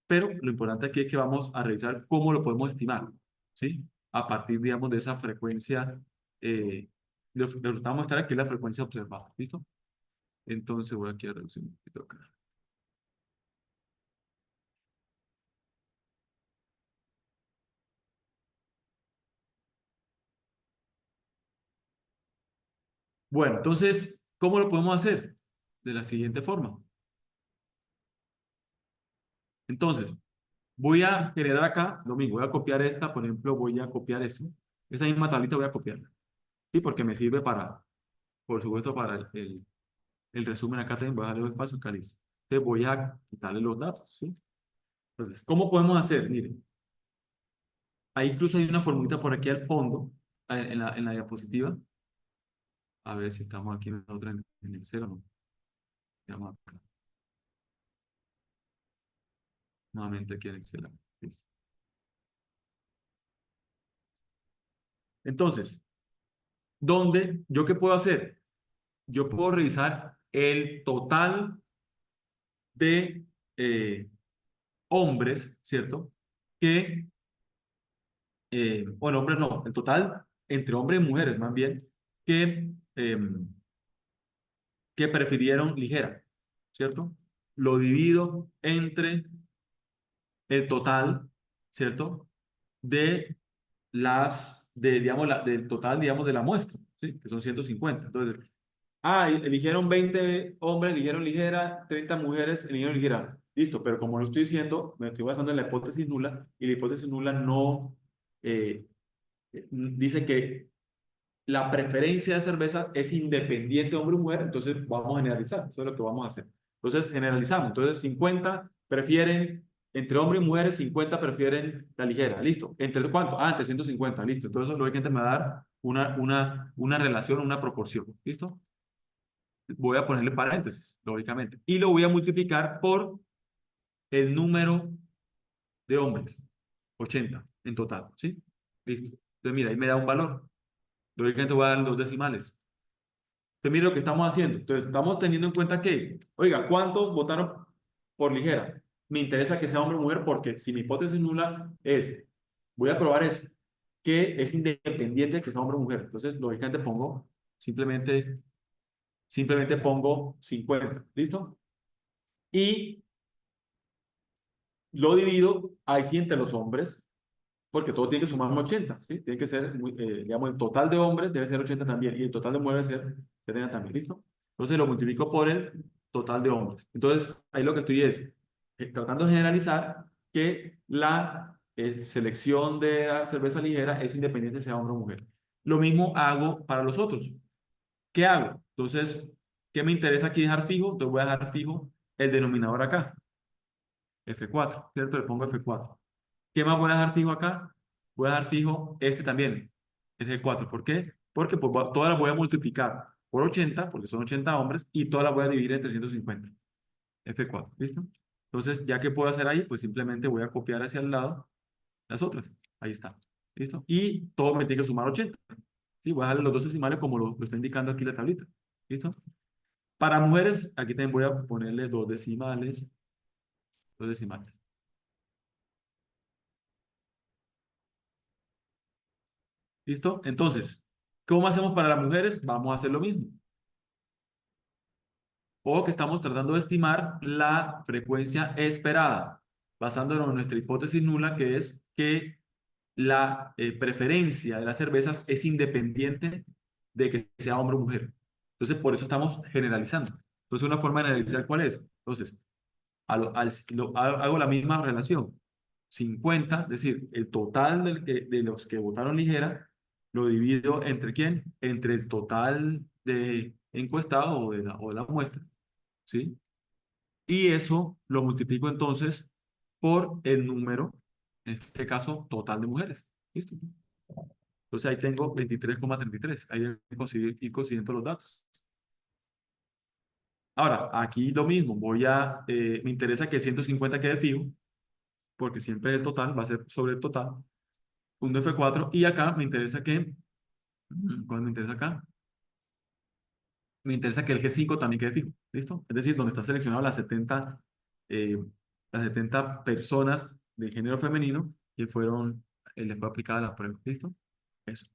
pero lo importante aquí es que vamos a revisar cómo lo podemos estimar, ¿sí? A partir, digamos, de esa frecuencia, lo que vamos a mostrar aquí es la frecuencia observada, ¿listo? Entonces voy aquí a reducir un poquito acá. Bueno, entonces, ¿cómo lo podemos hacer? De la siguiente forma. Entonces, voy a generar acá lo mismo. Voy a copiar esta, por ejemplo, voy a copiar esto. Esa misma tablita voy a copiarla. ¿Sí? Porque me sirve para, por supuesto, para el resumen acá también. Voy a darle dos espacios acá, listo. Entonces, voy a quitarle los datos, ¿sí? Entonces, ¿cómo podemos hacer? Miren, ahí incluso hay una formulita por aquí al fondo, en la diapositiva. A ver si estamos aquí en otra en Excel o no. Veamos acá. Nuevamente aquí en Excel. Listo. Entonces, ¿yo qué puedo hacer? Yo puedo revisar el total de hombres, ¿cierto? Que, bueno, hombres no, el total entre hombres y mujeres, más bien, que, eh, que prefirieron ligera, ¿cierto? Lo divido entre el total, ¿cierto? De digamos, del total, digamos, de la muestra, ¿sí? Que son 150. Entonces, eligieron 20 hombres, eligieron ligera, 30 mujeres, eligieron ligera. Listo, pero como lo estoy diciendo, me estoy basando en la hipótesis nula y la hipótesis nula no dice que la preferencia de cerveza es independiente de hombre o mujer, entonces vamos a generalizar, eso es lo que vamos a hacer. Entonces generalizamos, entonces 50 prefieren, entre hombres y mujeres, 50 prefieren la ligera, listo. ¿Entre cuánto? Entre 150, listo. Entonces eso lógicamente me va a dar una relación, una proporción, ¿listo? Voy a ponerle paréntesis, lógicamente. Y lo voy a multiplicar por el número de hombres, 80 en total, ¿sí? Listo. Entonces, mira, ahí me da un valor. lógicamente voy a dar en 2 decimales. Entonces, mire lo que estamos haciendo. Entonces, estamos teniendo en cuenta que, oiga, ¿cuántos votaron por ligera? Me interesa que sea hombre o mujer porque si mi hipótesis nula es, voy a probar eso, que es independiente de que sea hombre o mujer. Entonces, lógicamente pongo, simplemente pongo 50. ¿Listo? Y lo divido ahí sí entre los hombres, porque todo tiene que sumar un 80, ¿sí? Tiene que ser, digamos, el total de hombres debe ser 80 también, y el total de mujeres debe ser 70 también, ¿listo? Entonces lo multiplico por el total de hombres. Entonces, ahí lo que estoy es tratando de generalizar que la selección de la cerveza ligera es independiente sea hombre o mujer. Lo mismo hago para los otros. ¿Qué hago? Entonces, ¿qué me interesa aquí dejar fijo? Entonces voy a dejar fijo el denominador acá, F4, ¿cierto? Le pongo F4. ¿Qué más voy a dejar fijo acá? Voy a dejar fijo este también, es el 4. ¿Por qué? Porque pues, todas las voy a multiplicar por 80, porque son 80 hombres, y todas las voy a dividir entre 150. F4, ¿listo? Entonces, ya que puedo hacer ahí, pues simplemente voy a copiar hacia el lado las otras. Ahí está, ¿listo? Y todo me tiene que sumar 80. ¿Sí? Voy a dejarle los 2 decimales como lo está indicando aquí la tablita. ¿Listo? Para mujeres, aquí también voy a ponerle 2 decimales. 2 decimales. ¿Listo? Entonces, ¿cómo hacemos para las mujeres? Vamos a hacer lo mismo. O que estamos tratando de estimar la frecuencia esperada, basándonos en nuestra hipótesis nula, que es que la preferencia de las cervezas es independiente de que sea hombre o mujer. Entonces, por eso estamos generalizando. Entonces, una forma de generalizar, ¿cuál es? Entonces, hago la misma relación. 50, es decir, el total de los que votaron ligera, lo divido entre quién? Entre el total de encuestados o de la muestra, ¿sí? Y eso lo multiplico entonces por el número, en este caso, total de mujeres. ¿Listo? Entonces ahí tengo 23,33. Ahí ir consiguiendo los datos. Ahora, aquí lo mismo. Me interesa que el 150 quede fijo, porque siempre el total va a ser sobre el total. Punto F4. Y acá me interesa que, ¿cuál me interesa acá? Me interesa que el G5 también quede fijo. ¿Listo? Es decir, donde está seleccionado eh, las 70 personas de género femenino que les fue aplicada la prueba. ¿Listo? Eso.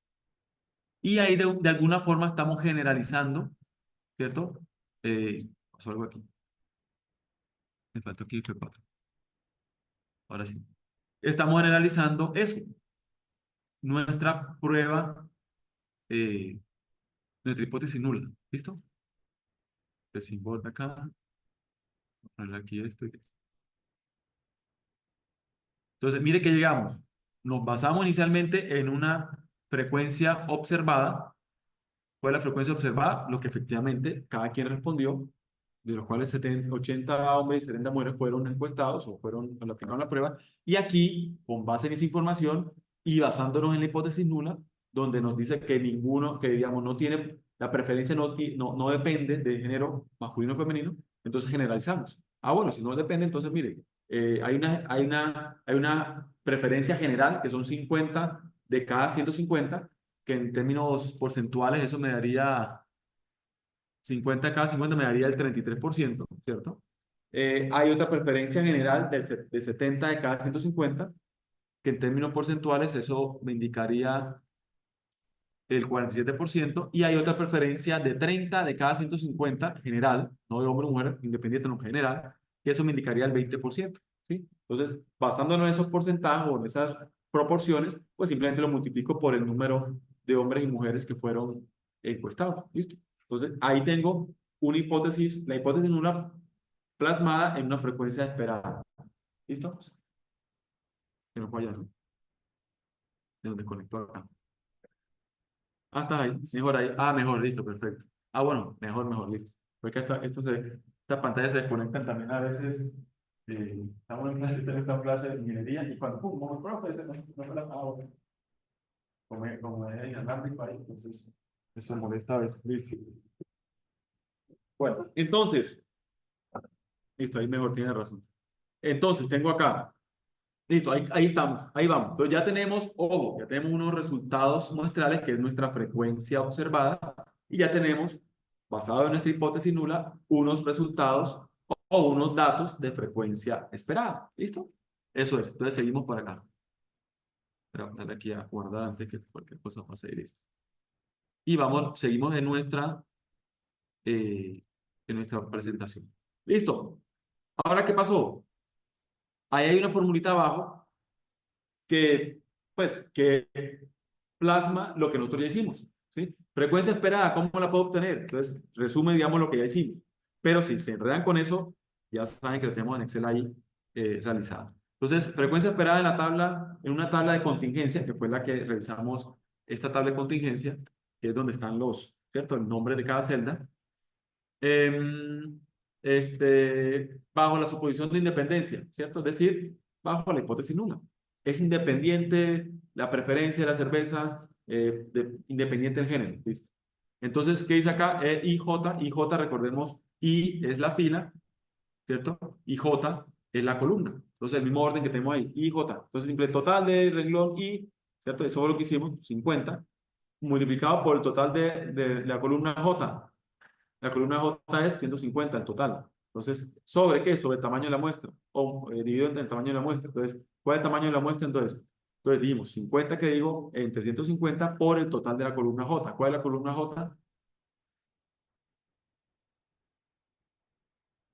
Y ahí de alguna forma estamos generalizando, ¿cierto? Pasó algo aquí. Me faltó aquí F4. Ahora sí. Estamos generalizando eso. Nuestra prueba, eh, nuestra hipótesis nula. ¿Listo? Entonces, importa acá. Ponerle aquí esto. Entonces, mire que llegamos. Nos basamos inicialmente en una frecuencia observada. ¿Cuál es la frecuencia observada? Lo que efectivamente cada quien respondió, de los cuales 80 hombres y 70 mujeres fueron encuestados o aplicaron la prueba. Y aquí, con base en esa información y basándonos en la hipótesis nula, donde nos dice que ninguno, que digamos, no tiene, la preferencia no depende de género masculino o femenino, entonces generalizamos. Ah, bueno, si no depende, entonces mire, hay una preferencia general que son 50 de cada 150, que en términos porcentuales eso me daría 50 de cada 50 me daría el 33%, ¿cierto? Hay otra preferencia general de 70 de cada 150, que en términos porcentuales eso me indicaría el 47%, y hay otra preferencia de 30 de cada 150 general, no de hombre o mujer, independiente, no general, que eso me indicaría el 20%, ¿sí? Entonces, basándonos en esos porcentajes o en esas proporciones, pues simplemente lo multiplico por el número de hombres y mujeres que fueron encuestados, ¿listo? Entonces, ahí tengo una hipótesis, la hipótesis nula plasmada en una frecuencia esperada, ¿listo? Pues, que no falla, ¿no? Se nos desconectó acá. Ah, está ahí, mejor ahí. Ah, mejor, listo, perfecto. Ah, bueno, mejor, listo. Porque estas pantallas se desconectan también a veces. Estamos en clase de ingeniería y cuando, pum, como el profe, no me la bueno, como es inalámbrico ahí, entonces eso molesta a veces. Listo. Bueno, entonces, listo, ahí mejor tiene razón. Entonces, tengo acá Listo, ahí estamos, ahí vamos. Entonces ya tenemos, ojo, ya tenemos unos resultados muestrales que es nuestra frecuencia observada y ya tenemos, basado en nuestra hipótesis nula, unos resultados o unos datos de frecuencia esperada. ¿Listo? Eso es. Entonces seguimos por acá. Pero dale aquí a guardar antes que cualquier cosa pase y listo. Y vamos, seguimos en nuestra presentación. ¿Listo? Ahora, ¿qué pasó? Ahí hay una formulita abajo que, pues, que plasma lo que nosotros ya hicimos, ¿sí? Frecuencia esperada, ¿cómo la puedo obtener? Entonces, resume, digamos, lo que ya hicimos. Pero si se enredan con eso, ya saben que lo tenemos en Excel ahí realizado. Entonces, frecuencia esperada en la tabla, en una tabla de contingencia, que fue la que revisamos, esta tabla de contingencia, que es donde están los, ¿cierto? El nombre de cada celda. Em, bajo la suposición de independencia, ¿cierto? Es decir, bajo la hipótesis nula. Es independiente la preferencia de las cervezas, independiente del género, ¿listo? Entonces, ¿qué dice acá? IJ, recordemos, I es la fila, ¿cierto? Y J es la columna. Entonces, el mismo orden que tenemos ahí, IJ. Entonces, simple total de renglón I, ¿cierto? Eso es lo que hicimos, 50, multiplicado por el total de la columna J. La columna J es 150 en total. Entonces, ¿sobre qué? Sobre el tamaño de la muestra. O dividido entre el tamaño de la muestra. Entonces, ¿cuál es el tamaño de la muestra? Entonces dijimos 50 que digo entre 150 por el total de la columna J. ¿Cuál es la columna J?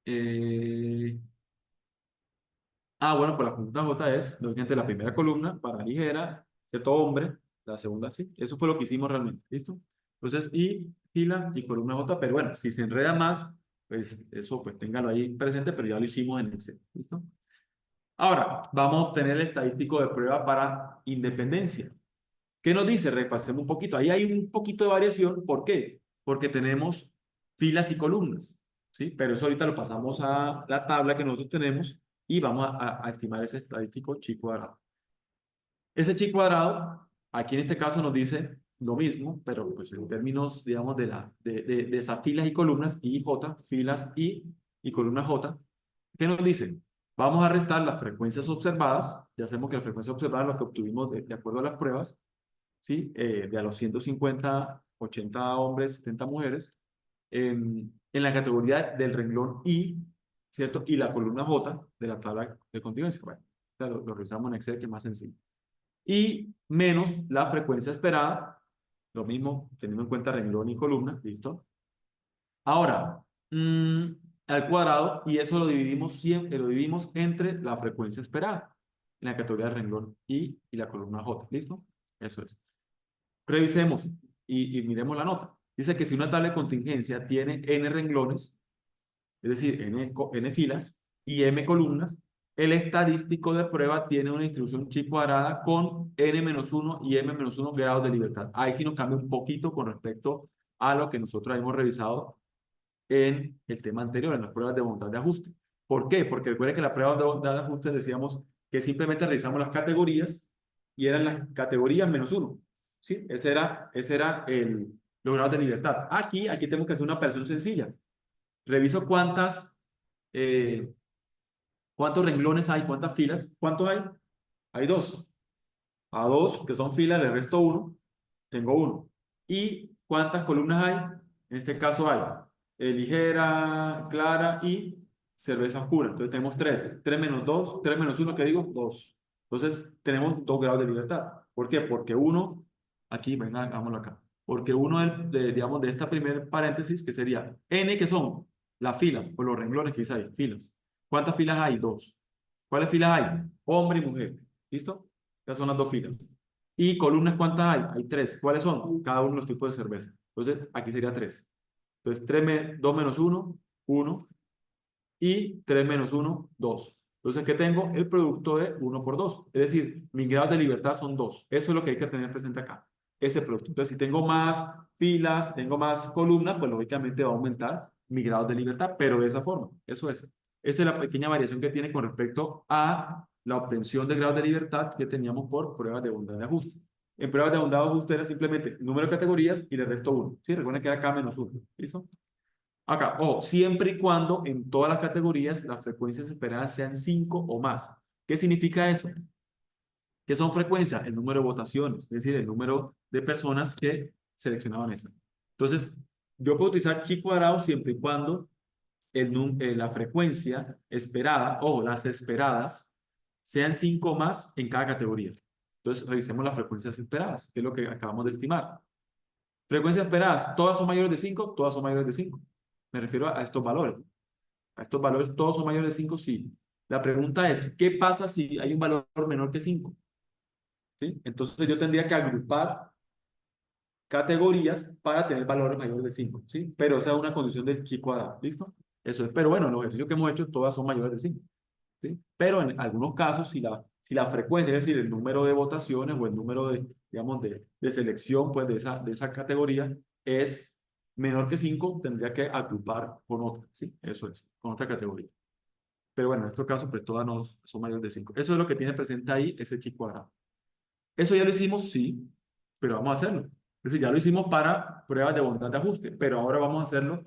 Eh, bueno, pues la columna J es, lógicamente, la primera columna para ligera, ¿cierto? Hombre, la segunda sí. Eso fue lo que hicimos realmente. ¿Listo? Entonces, y fila y columna J, pero bueno, si se enreda más, pues eso, pues téngalo ahí presente, pero ya lo hicimos en Excel. ¿Listo? Ahora, vamos a obtener el estadístico de prueba para independencia. ¿Qué nos dice? Repasemos un poquito. Ahí hay un poquito de variación. ¿Por qué? Porque tenemos filas y columnas, ¿sí? Pero eso ahorita lo pasamos a la tabla que nosotros tenemos y vamos a estimar ese estadístico chi cuadrado. Ese chi cuadrado, aquí en este caso nos dice lo mismo, pero pues en términos, digamos, de esas filas y columnas, I, J, filas y columna J. ¿Qué nos dice? Vamos a restar las frecuencias observadas. Ya sabemos que la frecuencia observada es lo que obtuvimos de acuerdo a las pruebas, ¿sí? De a los 150, 80 hombres, 70 mujeres, en la categoría del renglón I, ¿cierto? Y la columna J de la tabla de contingencia. Bueno, lo revisamos en Excel, que es más sencillo. Y menos la frecuencia esperada, lo mismo, teniendo en cuenta renglón y columna, ¿listo? Ahora, al cuadrado, y eso lo dividimos entre la frecuencia esperada, en la categoría de renglón y la columna J, ¿listo? Eso es. Revisemos y miremos la nota. Dice que si una tabla de contingencia tiene n renglones, es decir, n filas y m columnas, el estadístico de prueba tiene una distribución chi cuadrada con n-1 y m-1 grados de libertad. Ahí sí nos cambia un poquito con respecto a lo que nosotros hemos revisado en el tema anterior, en las pruebas de voluntad de ajuste. ¿Por qué? Porque recuerden que las pruebas de voluntad de ajuste decíamos que simplemente revisamos las categorías y eran las categorías menos uno. ¿Sí? Ese era los grados de libertad. Aquí tenemos que hacer una operación sencilla. Reviso eh, cuántos renglones hay, cuántas filas. ¿Cuántos hay? Hay dos. A dos, que son filas, le resto uno. Tengo uno. ¿Y cuántas columnas hay? En este caso hay ligera, clara y cerveza oscura. Entonces tenemos tres. Tres menos dos, tres menos uno, ¿qué digo? Dos. Entonces tenemos 2 grados de libertad. ¿Por qué? Porque uno, aquí, venga, hagámoslo acá. Porque uno, digamos, de esta primer paréntesis, que sería N, que son las filas o los renglones que dice ahí, filas. ¿Cuántas filas hay? Dos. ¿Cuáles filas hay? Hombre y mujer. ¿Listo? Esas son las dos filas. ¿Y columnas cuántas hay? Hay tres. ¿Cuáles son? Cada uno de los tipos de cerveza. Entonces, aquí sería tres. Entonces, 2 menos uno, 1. Y 3 menos uno, 2. Entonces, ¿qué tengo? El producto de 1 por 2. Es decir, mis grados de libertad son 2. Eso es lo que hay que tener presente acá. Ese producto. Entonces, si tengo más filas, tengo más columnas, pues lógicamente va a aumentar mi grado de libertad, pero de esa forma. Eso es. Esa es la pequeña variación que tiene con respecto a la obtención de grados de libertad que teníamos por pruebas de bondad de ajuste. En pruebas de bondad de ajuste era simplemente número de categorías y le resto 1. ¿Sí? Recuerden que era K menos 1. ¿Listo? Acá, siempre y cuando en todas las categorías las frecuencias esperadas sean 5 o más. ¿Qué significa eso? ¿Qué son frecuencias? El número de votaciones, es decir, el número de personas que seleccionaban esa. Entonces, yo puedo utilizar chi cuadrado siempre y cuando la frecuencia esperada o las esperadas sean 5 más en cada categoría. Entonces, revisemos las frecuencias esperadas, que es lo que acabamos de estimar. Frecuencias esperadas, ¿todas son mayores de 5? Todas son mayores de 5. Me refiero a estos valores. A estos valores, ¿todos son mayores de 5? Sí. La pregunta es, ¿qué pasa si hay un valor menor que 5? ¿Sí? Entonces yo tendría que agrupar categorías para tener valores mayores de 5, ¿sí? Pero esa es una condición del chi cuadrado, ¿listo? Eso es, pero bueno, los ejercicios que hemos hecho todas son mayores de 5, ¿sí? Pero en algunos casos, si la frecuencia, es decir, el número de votaciones o el número de, digamos, de selección, pues, de esa categoría es menor que 5, tendría que agrupar con otra, ¿sí? Eso es, con otra categoría. Pero bueno, en estos casos, pues todas no son mayores de 5. Eso es lo que tiene presente ahí ese chi cuadrado. ¿Eso ya lo hicimos? Sí, pero vamos a hacerlo. Eso ya lo hicimos para pruebas de bondad de ajuste, pero ahora vamos a hacerlo,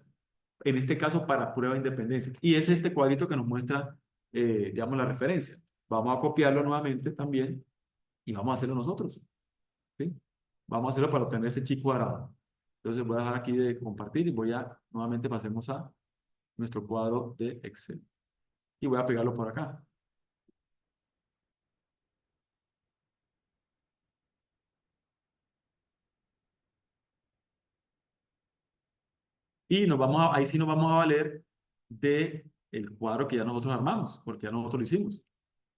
en este caso, para prueba de independencia. Y es este cuadrito que nos muestra, digamos, la referencia. Vamos a copiarlo nuevamente también y vamos a hacerlo nosotros, ¿sí? Vamos a hacerlo para obtener ese chi cuadrado. Entonces voy a dejar aquí de compartir y nuevamente pasemos a nuestro cuadro de Excel. Y voy a pegarlo por acá. Y ahí sí nos vamos a valer de el cuadro que ya nosotros armamos, porque ya nosotros lo hicimos.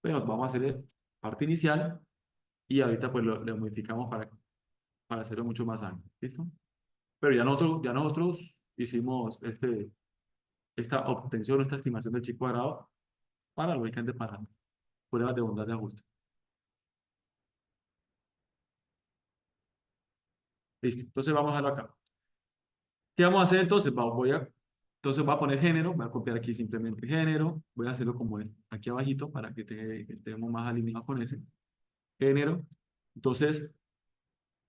Pero vamos a hacer parte inicial y ahorita pues lo modificamos para hacerlo mucho más amplio. ¿Listo? Pero ya nosotros hicimos esta obtención, esta estimación del chi cuadrado para lógicamente para pruebas de bondad de ajuste. Listo. Entonces vamos a dejarlo acá. ¿Qué vamos a hacer entonces? Entonces voy a poner género, voy a copiar aquí simplemente género, voy a hacerlo como es, aquí abajito para que estemos más alineados con ese. Género. Entonces,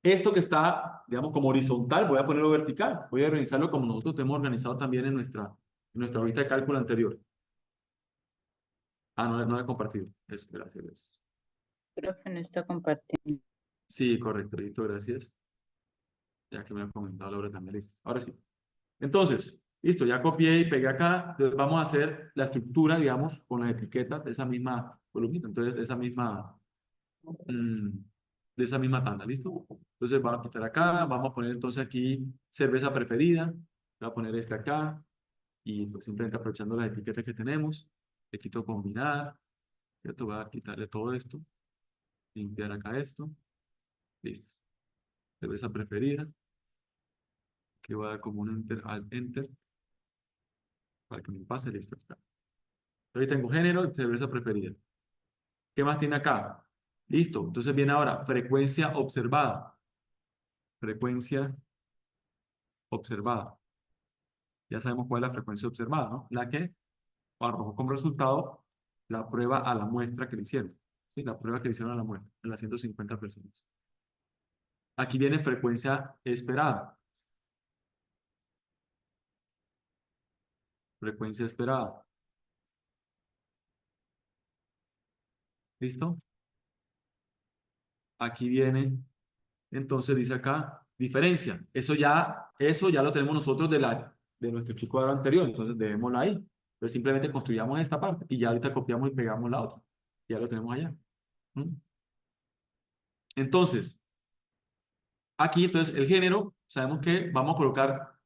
esto que está, digamos, como horizontal, voy a ponerlo vertical. Voy a organizarlo como nosotros tenemos organizado también en nuestra hojita de cálculo anterior. Ah, no, no he compartido. Eso, gracias. Profe, no está compartiendo. Sí, correcto, listo, gracias. Ya que me ha comentado Laura también, listo. Ahora sí. Entonces, listo, ya copié y pegué acá. Entonces vamos a hacer la estructura, digamos, con las etiquetas de esa misma columnita. Entonces, mm, de esa misma tanda, ¿listo? Entonces vamos a quitar acá, vamos a poner entonces aquí cerveza preferida, voy a poner este acá, y pues simplemente aprovechando las etiquetas que tenemos, le quito combinar, ¿cierto? Voy a quitarle todo esto, limpiar acá esto, listo. Cerveza preferida, que voy a dar como un enter, alt enter, para que me pase, listo, está. Entonces tengo género, cerveza preferida. ¿Qué más tiene acá? Listo, entonces viene ahora frecuencia observada. Frecuencia observada. Ya sabemos cuál es la frecuencia observada, ¿no? La que arrojó como resultado la prueba a la muestra que le hicieron. ¿Sí? La prueba que le hicieron a la muestra, en las 150 personas. Aquí viene frecuencia esperada. Frecuencia esperada. ¿Listo? Aquí viene, entonces dice acá, diferencia. Eso ya lo tenemos nosotros de nuestro chico cuadrado anterior, entonces debémoslo ahí. Entonces simplemente construyamos esta parte y ya ahorita copiamos y pegamos la otra. Ya lo tenemos allá. ¿Mm? Entonces, aquí entonces el género, sabemos que vamos a colocar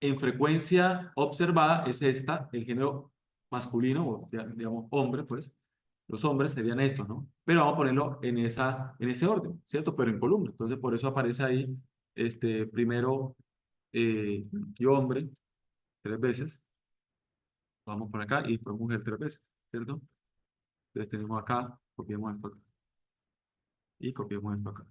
en frecuencia observada es esta, el género masculino, o digamos hombre, pues, los hombres serían estos, ¿no? Pero vamos a ponerlo en ese orden, ¿cierto? Pero en columna. Entonces, por eso aparece ahí, primero, y hombre, 3 veces. Vamos por acá y después mujer 3 veces, ¿cierto? Entonces tenemos acá, copiamos esto acá. Y copiamos esto acá.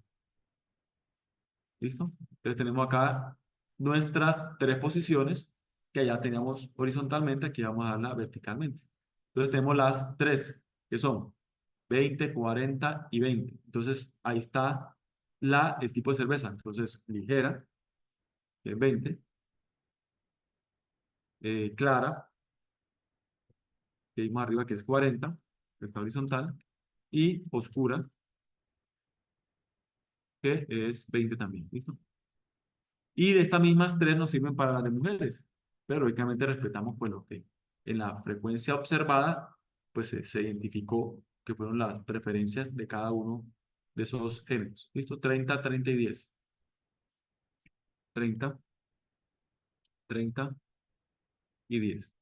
¿Listo? Entonces tenemos acá nuestras 3 posiciones que ya teníamos horizontalmente, aquí vamos a darla verticalmente. Entonces tenemos las 3 que son 20, 40 y 20. Entonces ahí está el tipo de cerveza. Entonces ligera, que es 20, clara, que hay más arriba que es 40, está horizontal, y oscura, que es 20 también, ¿listo? Y de estas mismas tres nos sirven para las de mujeres, pero lógicamente respetamos pues lo que en la frecuencia observada pues se identificó que fueron las preferencias de cada uno de esos géneros. ¿Listo? 30, 30 y 10. 30, 30 y 10.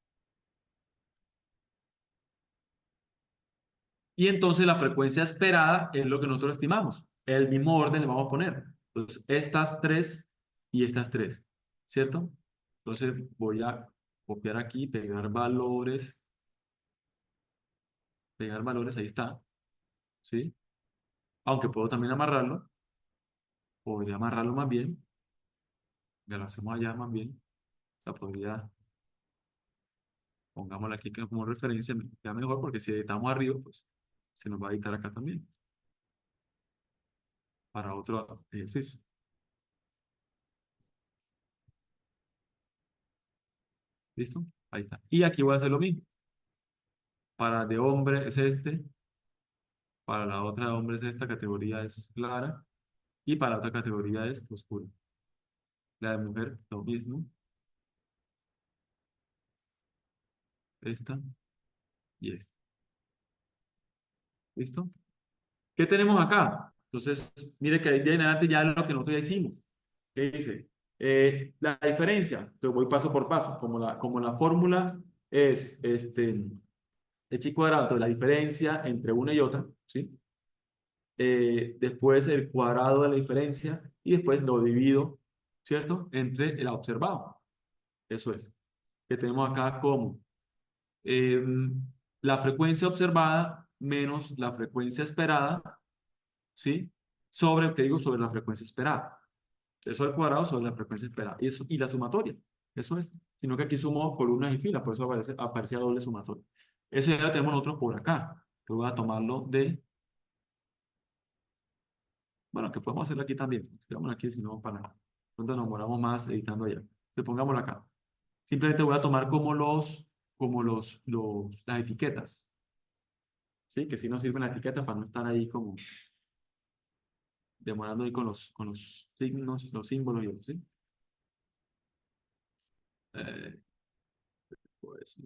Y entonces la frecuencia esperada es lo que nosotros estimamos. El mismo orden le vamos a poner. Entonces, estas tres y estas tres, ¿cierto? Entonces voy a copiar aquí, pegar valores, ahí está, ¿sí? Aunque puedo también amarrarlo, podría amarrarlo más bien, ya lo hacemos allá más bien, o sea, podría, pongámoslo aquí como referencia, me queda mejor porque si editamos arriba, pues se nos va a editar acá también, para otro ejercicio. ¿Listo? Ahí está. Y aquí voy a hacer lo mismo. Para de hombre es este, para la otra de hombre es esta categoría es clara, y para la otra categoría es oscura. La de mujer, lo mismo, esta y esta. ¿Listo? ¿Qué tenemos acá? Entonces, mire que ahí de en adelante ya es lo que nosotros ya hicimos. ¿Qué dice? La diferencia, que voy paso por paso, como la fórmula es x cuadrado, entonces la diferencia entre una y otra, ¿sí? Después el cuadrado de la diferencia y después lo divido, ¿cierto? Entre el observado. Eso es. Que tenemos acá como eh, la frecuencia observada menos la frecuencia esperada, ¿sí? Sobre, te digo, sobre la frecuencia esperada. Eso al cuadrado sobre la frecuencia esperada. Y la sumatoria. Eso es. Sino que aquí sumo columnas y filas, por eso aparecía doble sumatoria. Eso ya lo tenemos nosotros por acá. Que voy a tomarlo de. Bueno, que podemos hacerlo aquí también. Escribamos aquí, si no, para. Entonces nos moramos más editando allá. Le pongámoslo acá. Simplemente voy a tomar las etiquetas. ¿Sí? Que si no sirven las etiquetas para no estar ahí como demorando ahí con los signos, los símbolos y eso, ¿sí? Eh, pues,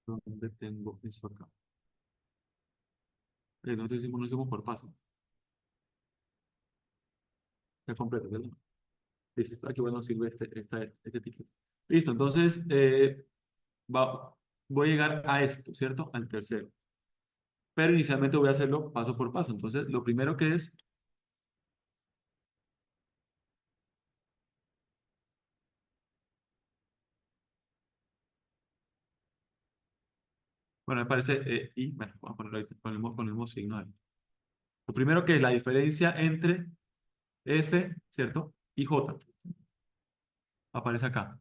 ¿dónde tengo eso acá? No hicimos por paso. Es completo, ¿verdad? Listo, aquí bueno sirve este etiqueta. Listo, entonces va, voy a llegar a esto, ¿cierto? Al tercero. Pero inicialmente voy a hacerlo paso por paso. Entonces, lo primero que es, bueno, me parece, y bueno, vamos a ponerlo ahí, ponemos signo ahí. Lo primero que es la diferencia entre F, ¿cierto? Y J, aparece acá.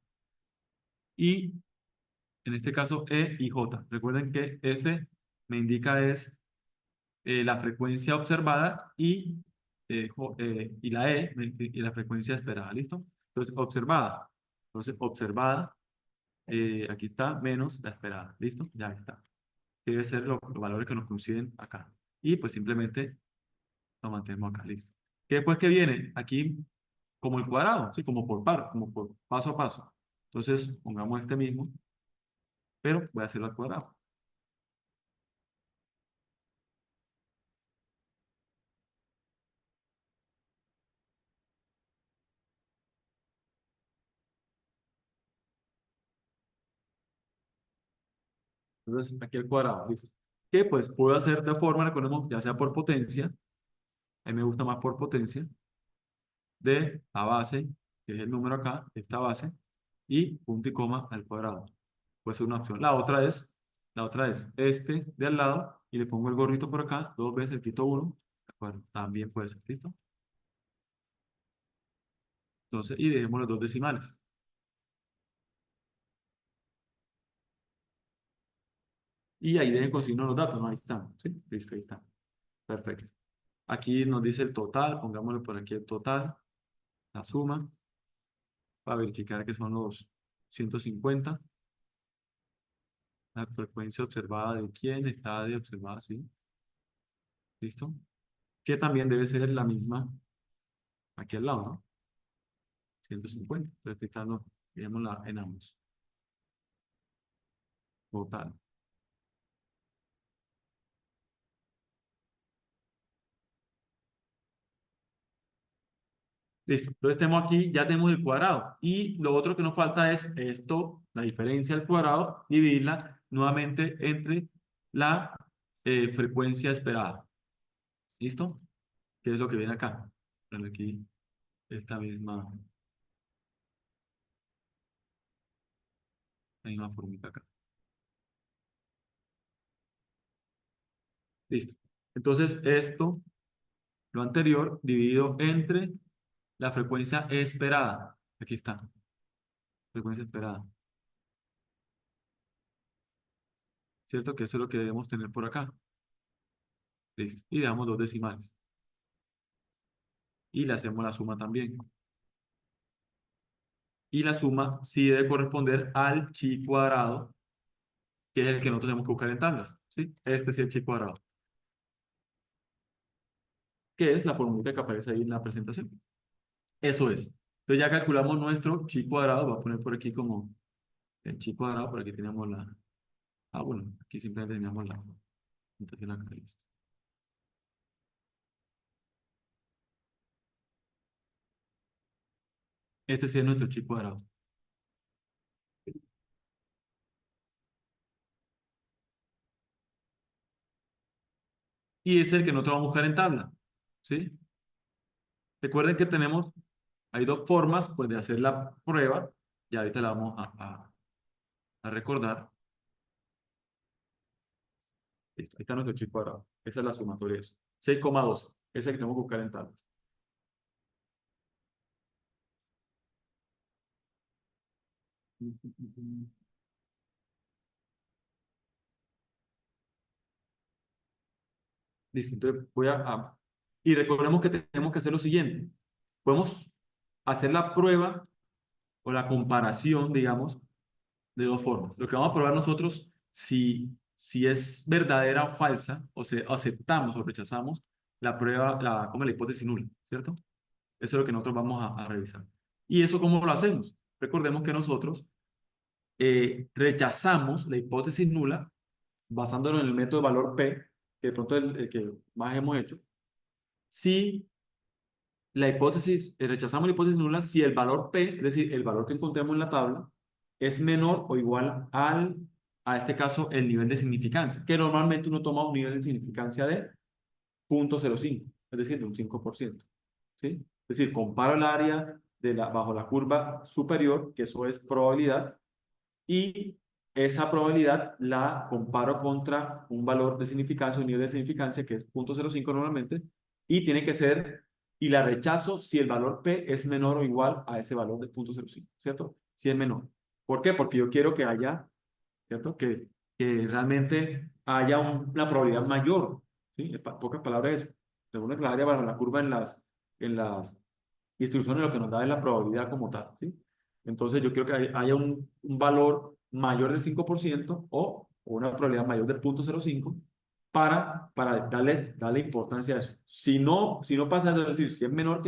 Y en este caso E y J. Recuerden que F me indica es la frecuencia observada y la E y la frecuencia esperada. ¿Listo? Entonces, observada. Entonces, observada, aquí está, menos la esperada. ¿Listo? Ya está. Debe ser los valores que nos coinciden acá. Y pues simplemente lo mantenemos acá. ¿Listo? ¿Qué después que viene? Aquí como el cuadrado, ¿sí? Como por paso a paso. Entonces, pongamos este mismo, pero voy a hacerlo al cuadrado. Entonces, aquí el cuadrado, ¿listo? Que pues puedo hacer de forma, recordemos, ya sea por potencia, a mí me gusta más por potencia, de la base, que es el número acá, esta base, y punto y coma al cuadrado. Puede ser una opción. La otra es este de al lado, y le pongo el gorrito por acá, dos veces, quito uno, bueno, también puede ser, ¿listo? Entonces, y dejemos los dos decimales. Y ahí deben conseguirnos los datos, ¿no? Ahí están, ¿sí? Listo, ahí están. Perfecto. Aquí nos dice el total, pongámosle por aquí el total, la suma, para verificar que son los 150. La frecuencia observada de quién está de observada, ¿sí? ¿Listo? Que también debe ser la misma aquí al lado, ¿no? 150. Entonces, quitarlo, digámosla en ambos. Total. Listo. Entonces tenemos aquí, ya tenemos el cuadrado. Y lo otro que nos falta es esto, la diferencia del cuadrado, dividirla nuevamente entre la frecuencia esperada. ¿Listo? ¿Qué es lo que viene acá? Bueno, aquí, esta misma formita acá. Listo. Entonces, esto, lo anterior, dividido entre la frecuencia esperada. Aquí está, frecuencia esperada. ¿Cierto? Que eso es lo que debemos tener por acá. Listo. Y dejamos dos decimales. Y le hacemos la suma también. Y la suma sí debe corresponder al chi cuadrado, que es el que nosotros tenemos que buscar en tablas. ¿Sí? Este sí es el chi cuadrado, que es la formulita que aparece ahí en la presentación. Eso es. Entonces ya calculamos nuestro chi cuadrado. Voy a poner por aquí como el chi cuadrado, por aquí tenemos la... Ah, bueno, aquí simplemente teníamos la notación acá. Listo. Este sí es nuestro chi cuadrado. Y es el que nosotros vamos a buscar en tabla. ¿Sí? Recuerden que hay dos formas pues, de hacer la prueba. Y ahorita la vamos a recordar. Listo, ahí está nuestro chi cuadrado. Esa es la sumatoria de eso. 6,12. Ese es el que tenemos que buscar en tablas. Listo, entonces y recordemos que tenemos que hacer lo siguiente. Podemos hacer la prueba o la comparación, digamos, de dos formas. Lo que vamos a probar nosotros, si es verdadera o falsa, o se aceptamos o rechazamos la prueba, como la hipótesis nula, ¿cierto? Eso es lo que nosotros vamos a revisar. ¿Y eso cómo lo hacemos? Recordemos que nosotros rechazamos la hipótesis nula basándonos en el método de valor P, que de pronto es el que más hemos hecho. Si rechazamos la hipótesis nula si el valor P, es decir, el valor que encontremos en la tabla, es menor o igual a este caso, el nivel de significancia, que normalmente uno toma un nivel de significancia de 0,05, es decir, de un 5%. ¿Sí? Es decir, comparo el área bajo la curva superior, que eso es probabilidad, y esa probabilidad la comparo contra un valor de significancia, un nivel de significancia que es 0,05 normalmente, y tiene que ser, y la rechazo si el valor P es menor o igual a ese valor de 0,05, ¿cierto? Si es menor. ¿Por qué? Porque yo quiero que haya, ¿cierto? Que realmente haya una probabilidad mayor, ¿sí? En pocas palabras eso. Según el área bajo la curva en las distribuciones lo que nos da es la probabilidad como tal, ¿sí? Entonces yo quiero que haya un valor mayor del 5% o una probabilidad mayor del 0,05 para darle importancia a eso. Si no pasa, es decir, si es menor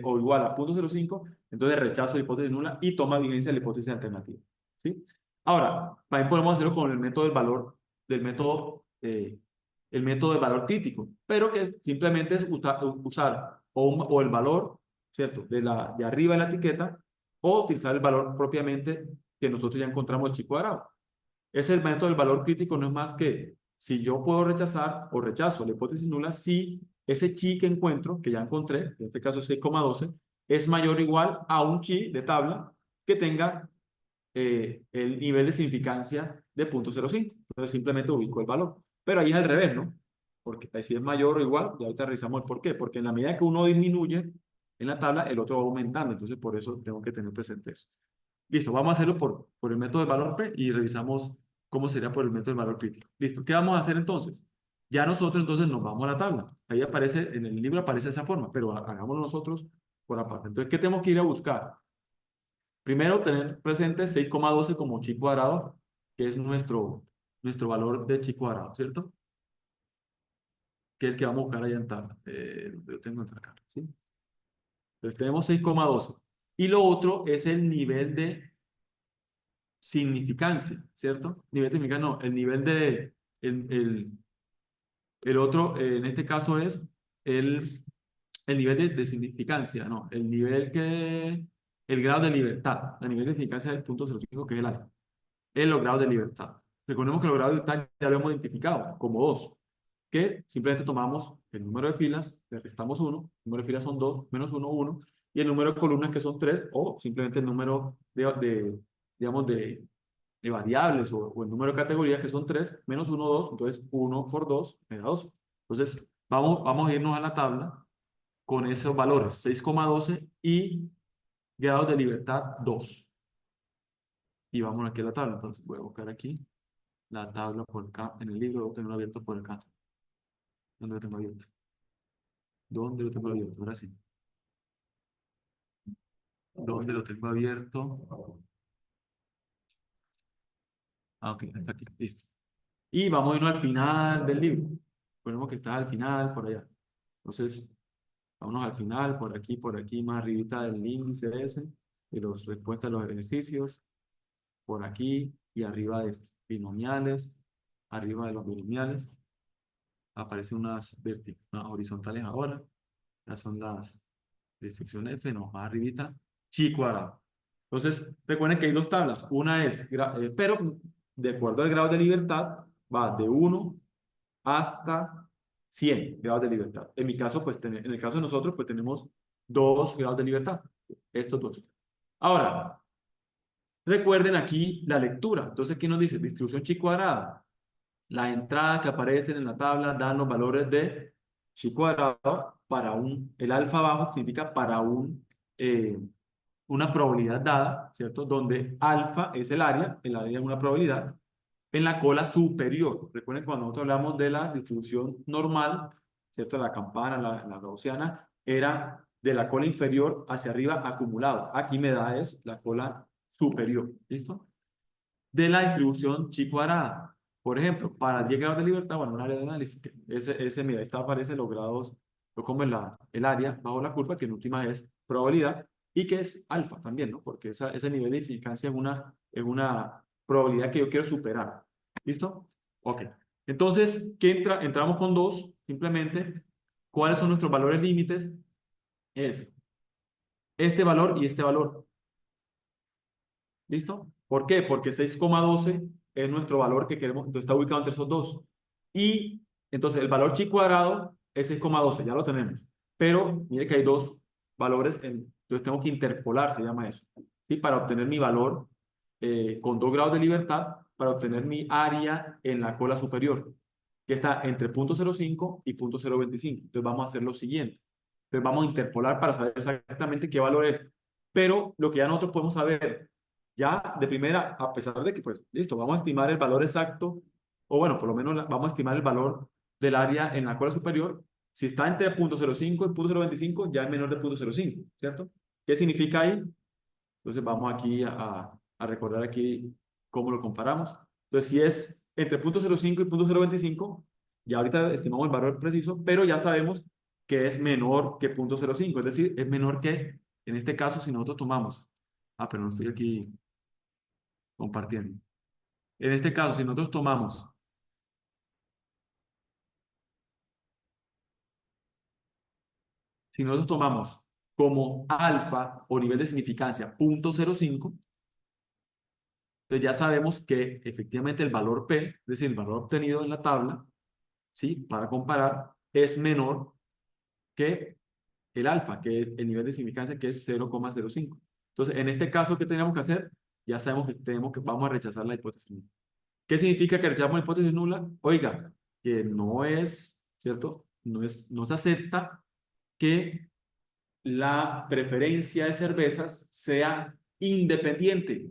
o igual a 0,05, entonces rechazo la hipótesis nula y toma vigencia la hipótesis alternativa, ¿sí? Ahora, también podemos hacerlo con el método del valor, el método del valor crítico, pero que simplemente es usar o el valor, ¿cierto? De arriba de la etiqueta, o utilizar el valor propiamente que nosotros ya encontramos el chi cuadrado. Es el método del valor crítico, no es más que si yo puedo rechazar o rechazo la hipótesis nula si ese chi que encuentro, que ya encontré, en este caso es 6,12, es mayor o igual a un chi de tabla que tenga el nivel de significancia de 0,05. Entonces simplemente ubico el valor. Pero ahí es al revés, ¿no? Porque si es mayor o igual, y ahorita revisamos el por qué. Porque en la medida que uno disminuye en la tabla, el otro va aumentando. Entonces por eso tengo que tener presente eso. Listo, vamos a hacerlo por el método de valor P y revisamos cómo sería por el método del valor crítico. Listo. ¿Qué vamos a hacer entonces? Ya nosotros entonces nos vamos a la tabla. Ahí aparece, en el libro aparece de esa forma, pero hagámoslo nosotros por aparte. Entonces, ¿qué tenemos que ir a buscar? Primero, tener presente 6,12 como chi cuadrado, que es nuestro valor de chi cuadrado, ¿cierto? Que es el que vamos a buscar allá en tabla. Yo tengo acá, ¿sí? Entonces tenemos 6,12. Y lo otro es el nivel de significancia, ¿cierto? Nivel de significancia, no, el nivel de, el otro, en este caso es el nivel de significancia, no, el nivel que, el grado de libertad, el nivel de significancia del punto 0,5 que es el alfa, es los grados de libertad. Recordemos que los grados de libertad ya lo hemos identificado como dos, que simplemente tomamos el número de filas, le restamos 1, el número de filas son 2, menos 1, 1, y el número de columnas que son 3, o simplemente el número digamos, de variables o el número de categorías que son 3, menos 1, 2, entonces 1 por 2 me da 2. Entonces, vamos a irnos a la tabla con esos valores, 6,12 y grados de libertad 2. Y vamos aquí a la tabla, entonces voy a buscar aquí la tabla por acá, en el libro, lo tengo abierto por acá. ¿Dónde lo tengo abierto? ¿Dónde lo tengo abierto? Ahora sí. ¿Dónde lo tengo abierto? Ah, ok, está aquí, listo. Y vamos a irnos al final del libro. Ponemos que está al final, por allá. Entonces, vámonos al final, por aquí, más arribita del índice ese, de las respuestas a los ejercicios, por aquí y arriba de estos binomiales, arriba de los binomiales, aparecen unas horizontales ahora, ya son las de sección F, no, más arribita, chi cuadrado. Entonces, recuerden que hay dos tablas, una es, pero de acuerdo al grado de libertad, va de 1 hasta 100 grados de libertad. En mi caso, pues, en el caso de nosotros, pues tenemos 2 grados de libertad. Estos dos. Ahora, recuerden aquí la lectura. Entonces, ¿qué nos dice? Distribución chi cuadrada. Las entradas que aparecen en la tabla dan los valores de chi cuadrado para el alfa bajo significa para una probabilidad dada, ¿cierto? Donde alfa es el área es una probabilidad, en la cola superior. Recuerden cuando nosotros hablamos de la distribución normal, ¿cierto? La campana, la gaussiana, era de la cola inferior hacia arriba acumulado. Aquí me da es la cola superior, ¿listo? De la distribución chi cuadrada. Por ejemplo, para 10 grados de libertad, bueno, un área de análisis, mira, ahí está, aparece los grados, como el área bajo la curva, que en última es probabilidad, y que es alfa también, ¿no? Porque ese nivel de significancia es una probabilidad que yo quiero superar. ¿Listo? Ok. Entonces, entramos con dos, simplemente, ¿cuáles son nuestros valores límites? Es este valor y este valor. ¿Listo? ¿Por qué? Porque 6,12 es nuestro valor que queremos, entonces está ubicado entre esos dos. Y entonces el valor chi cuadrado es 6,12, ya lo tenemos. Pero mire que hay dos valores, entonces tengo que interpolar, se llama eso. ¿Sí? Para obtener mi valor con 2 grados de libertad, para obtener mi área en la cola superior, que está entre 0,05 y 0,025. Entonces vamos a hacer lo siguiente. Entonces vamos a interpolar para saber exactamente qué valor es. Pero lo que ya nosotros podemos saber ya de primera, a pesar de que, pues, listo, vamos a estimar el valor exacto, o bueno, por lo menos vamos a estimar el valor del área en la cola superior. Si está entre 0,05 y 0,025, ya es menor de 0,05, ¿cierto? ¿Qué significa ahí? Entonces vamos aquí a recordar aquí cómo lo comparamos. Entonces, si es entre 0,05 y 0,025, ya ahorita estimamos el valor preciso, pero ya sabemos que es menor que 0,05, es decir, es menor que, en este caso, si nosotros tomamos, pero no estoy aquí compartiendo. En este caso, si nosotros tomamos como alfa o nivel de significancia 0,05, entonces ya sabemos que efectivamente el valor P, es decir, el valor obtenido en la tabla, ¿sí? Para comparar, es menor que el alfa, que es el nivel de significancia, que es 0,05. Entonces, en este caso, ¿qué tenemos que hacer? Ya sabemos que vamos a rechazar la hipótesis nula. ¿Qué significa que rechazamos la hipótesis nula? Oiga, que no es, ¿cierto? No se acepta que la preferencia de cervezas sea independiente,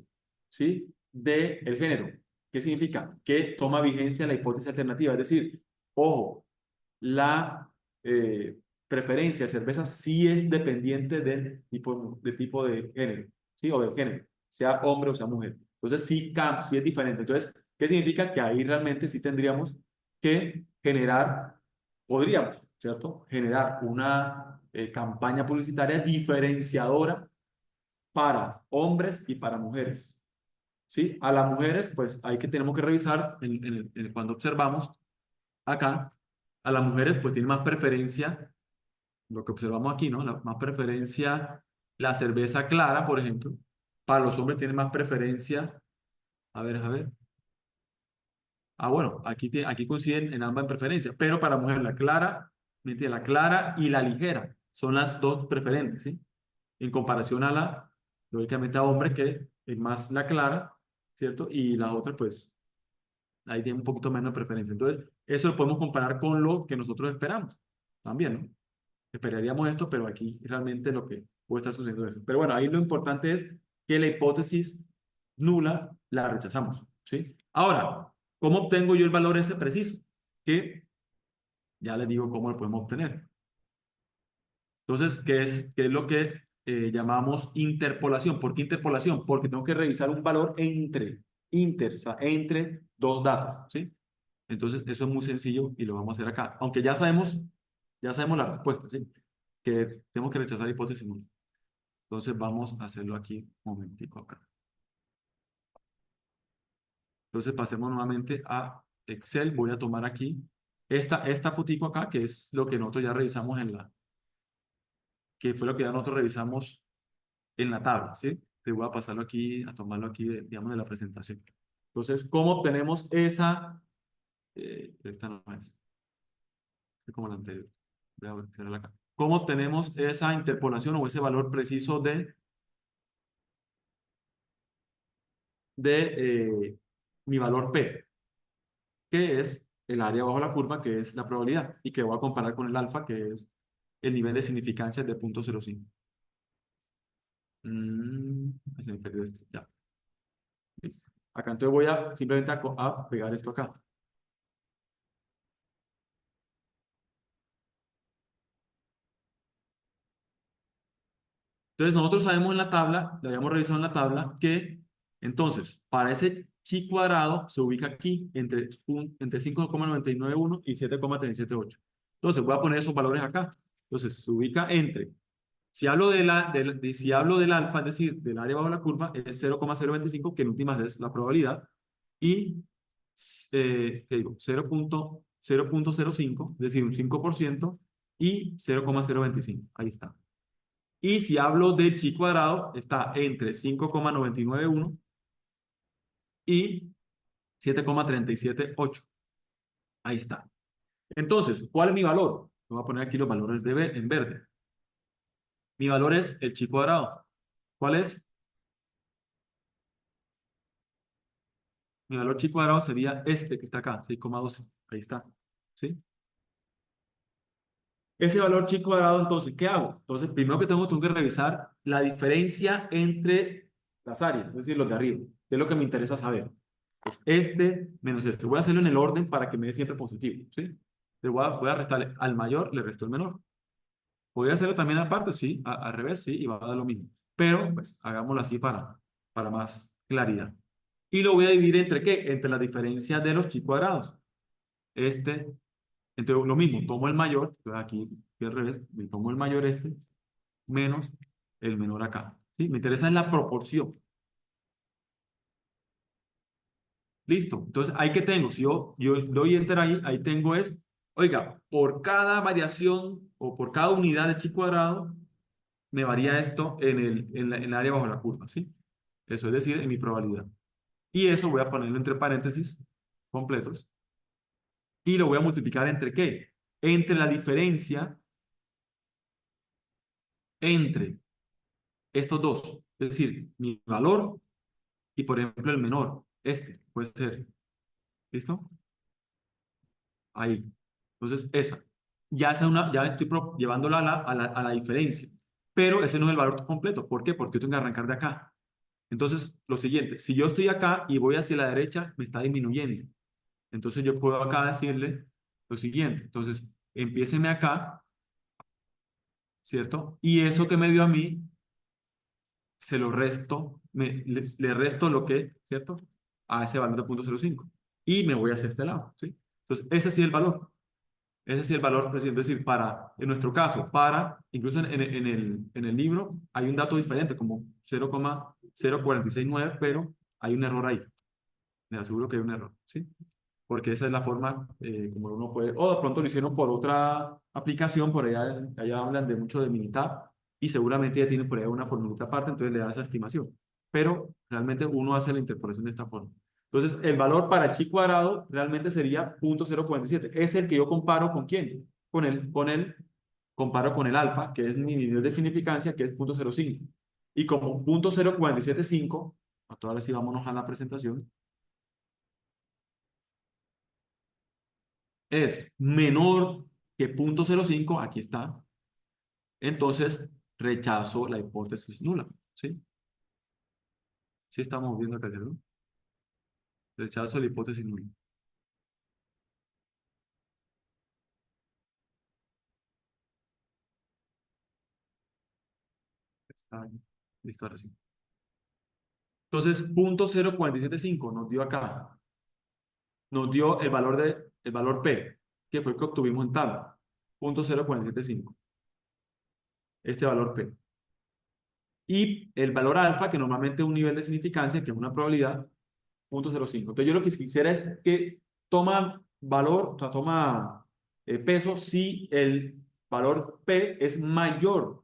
¿sí? Del género. ¿Qué significa? Que toma vigencia la hipótesis alternativa. Es decir, ojo, la preferencia de cerveza sí es dependiente del tipo de género, ¿sí? O del género, sea hombre o sea mujer. Entonces sí es diferente. Entonces, ¿qué significa? Que ahí realmente sí tendríamos que generar, podríamos, ¿cierto? Generar una campaña publicitaria diferenciadora para hombres y para mujeres. ¿Sí? A las mujeres, pues hay que tenemos que revisar cuando observamos acá, a las mujeres pues tiene más preferencia, lo que observamos aquí, ¿no? Más preferencia la cerveza clara, por ejemplo. Para los hombres tiene más preferencia, a ver. Ah, bueno, aquí coinciden en ambas preferencias, pero para mujer la clara y la ligera son las dos preferentes, ¿sí? En comparación a lógicamente a hombres que es más la clara, ¿cierto? Y las otras, pues, ahí tiene un poquito menos de preferencia. Entonces, eso lo podemos comparar con lo que nosotros esperamos también, ¿no? Esperaríamos esto, pero aquí realmente lo que puede estar sucediendo es eso. Pero bueno, ahí lo importante es que la hipótesis nula la rechazamos, ¿sí? Ahora, ¿cómo obtengo yo el valor ese preciso? Que ya les digo cómo lo podemos obtener. Entonces, ¿qué es lo que llamamos interpolación? ¿Por qué interpolación? Porque tengo que revisar un valor o sea, entre dos datos, ¿sí? Entonces, eso es muy sencillo y lo vamos a hacer acá. Aunque ya sabemos la respuesta, ¿sí? Que tenemos que rechazar hipótesis nula. Entonces, vamos a hacerlo aquí un momentico acá. Entonces, pasemos nuevamente a Excel. Voy a tomar aquí esta fotico acá, que es lo que nosotros ya revisamos que fue lo que ya nosotros revisamos en la tabla, ¿sí? Te voy a pasarlo aquí, a tomarlo aquí, digamos, de la presentación. Entonces, ¿cómo obtenemos esa? Esta no es como la anterior. Voy a verla acá. ¿Cómo obtenemos esa interpolación o ese valor preciso de mi valor P, que es el área bajo la curva, que es la probabilidad, y que voy a comparar con el alfa, que es el nivel de significancia de 0.05? Se me perdió esto, ya. Listo. Acá entonces voy a simplemente a pegar esto acá. Entonces nosotros sabemos en la tabla, lo habíamos revisado en la tabla, que entonces para ese chi cuadrado se ubica aquí entre 5,991 y 7,378. Entonces voy a poner esos valores acá. Entonces se ubica si hablo si hablo del alfa, es decir, del área bajo la curva, es 0,025, que en últimas es la probabilidad, y ¿qué digo? 0,005, es decir, un 5%, y 0,025. Ahí está. Y si hablo del chi cuadrado, está entre 5,991 y 7,378. Ahí está. Entonces, ¿cuál es mi valor? Voy a poner aquí los valores en verde. Mi valor es el chi cuadrado. ¿Cuál es? Mi valor chi cuadrado sería este que está acá, 6,12. Ahí está. ¿Sí? Ese valor chi cuadrado, entonces, ¿qué hago? Entonces, primero que tengo que revisar la diferencia entre las áreas, es decir, los de arriba, que es lo que me interesa saber. Pues este menos este. Voy a hacerlo en el orden para que me dé siempre positivo, ¿sí? Voy a restarle al mayor, le resto el menor. Podría hacerlo también aparte, sí, al revés, sí, y va a dar lo mismo. Pero, pues, hagámoslo así para más claridad. Y lo voy a dividir ¿entre qué? Entre la diferencia de los chi cuadrados. Este, entonces lo mismo, tomo el mayor, entonces aquí al revés, me tomo el mayor menos el menor acá. ¿Sí? Me interesa en la proporción. Listo. Entonces, ¿ahí qué tengo? Si yo doy enter ahí tengo oiga, por cada variación o por cada unidad de chi cuadrado, me varía esto en el área bajo la curva, ¿sí? Eso es decir, en mi probabilidad. Y eso voy a ponerlo entre paréntesis completos. Y lo voy a multiplicar ¿entre qué? Entre la diferencia entre estos dos. Es decir, mi valor y, por ejemplo, el menor. Puede ser. ¿Listo? Ahí. Entonces, esa. Ya estoy llevándola a la diferencia. Pero ese no es el valor completo. ¿Por qué? Porque yo tengo que arrancar de acá. Entonces, lo siguiente, si yo estoy acá y voy hacia la derecha, me está disminuyendo. Entonces yo puedo acá decirle lo siguiente. Entonces, empiéceme acá, ¿cierto? Y eso que me dio a mí, se lo resto, le resto lo que, ¿cierto? A ese valor de 0.05. Y me voy hacia este lado, ¿sí? Entonces, ese sí es el valor. Ese sí es el valor, es decir, para, en nuestro caso, para, incluso en el libro hay un dato diferente, como 0,0469, pero hay un error ahí. Me aseguro que hay un error, ¿sí? Porque esa es la forma como uno puede, o de pronto lo hicieron por otra aplicación, por allá hablan de mucho de Minitab, y seguramente ya tienen por ahí una formulita aparte, entonces le da esa estimación. Pero realmente uno hace la interpolación de esta forma. Entonces, el valor para el chi cuadrado realmente sería 0.047. Es el que yo comparo con quién? Comparo con el alfa, que es mi nivel de significancia, que es 0.05. Y como 0.0475, ahora sí vámonos a la presentación, es menor que 0.05, aquí está, entonces rechazo la hipótesis nula, ¿sí? Sí estamos viendo acá, ¿no? Rechazo la hipótesis nula. Está bien. Listo, ahora sí. Entonces, 0.0475 nos dio acá, nos dio el valor P, que fue el que obtuvimos en tabla, 0.0475, este valor P. Y el valor alfa, que normalmente es un nivel de significancia, que es una probabilidad, 0.05. Entonces yo lo que quisiera es que toma valor, o sea, toma peso si el valor P es mayor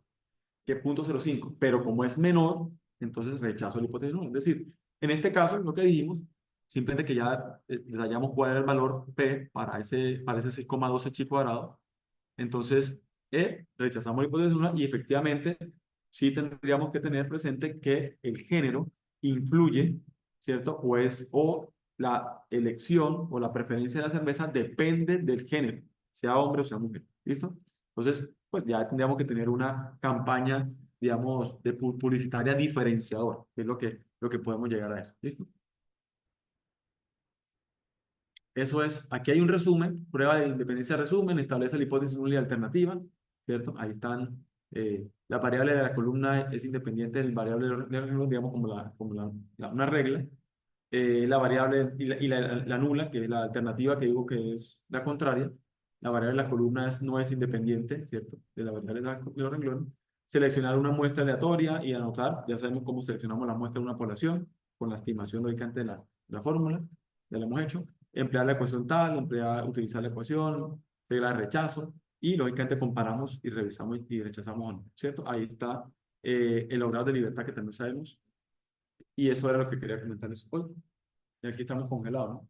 que 0.05, pero como es menor, entonces rechazo la hipótesis nula. Es decir, en este caso, lo que dijimos, simplemente que ya detallamos cuál es el valor P para ese 6,12 chi cuadrado, entonces rechazamos la hipótesis nula y efectivamente sí tendríamos que tener presente que el género influye, ¿cierto? O la elección o la preferencia de la cerveza depende del género, sea hombre o sea mujer. ¿Listo? Entonces, pues ya tendríamos que tener una campaña, digamos, de publicitaria diferenciadora, que es lo que podemos llegar a eso. ¿Listo? Eso es, aquí hay un resumen, prueba de independencia de resumen, establece la hipótesis nula y alternativa, ¿cierto? Ahí están, la variable de la columna es independiente del variable de renglón, digamos una regla. La variable y la nula, que es la alternativa que digo que es la contraria, la variable de la columna no es independiente, ¿cierto? De la variable de los renglones. Seleccionar una muestra aleatoria y anotar, ya sabemos cómo seleccionamos la muestra de una población, con la estimación lógicamente de la fórmula, ya la hemos hecho. Emplear la ecuación tal, utilizar la ecuación, regla de rechazo, y lógicamente comparamos y revisamos y rechazamos o no, ¿cierto? Ahí está el grado de libertad que también sabemos, y eso era lo que quería comentarles hoy. Y aquí estamos congelados, ¿no?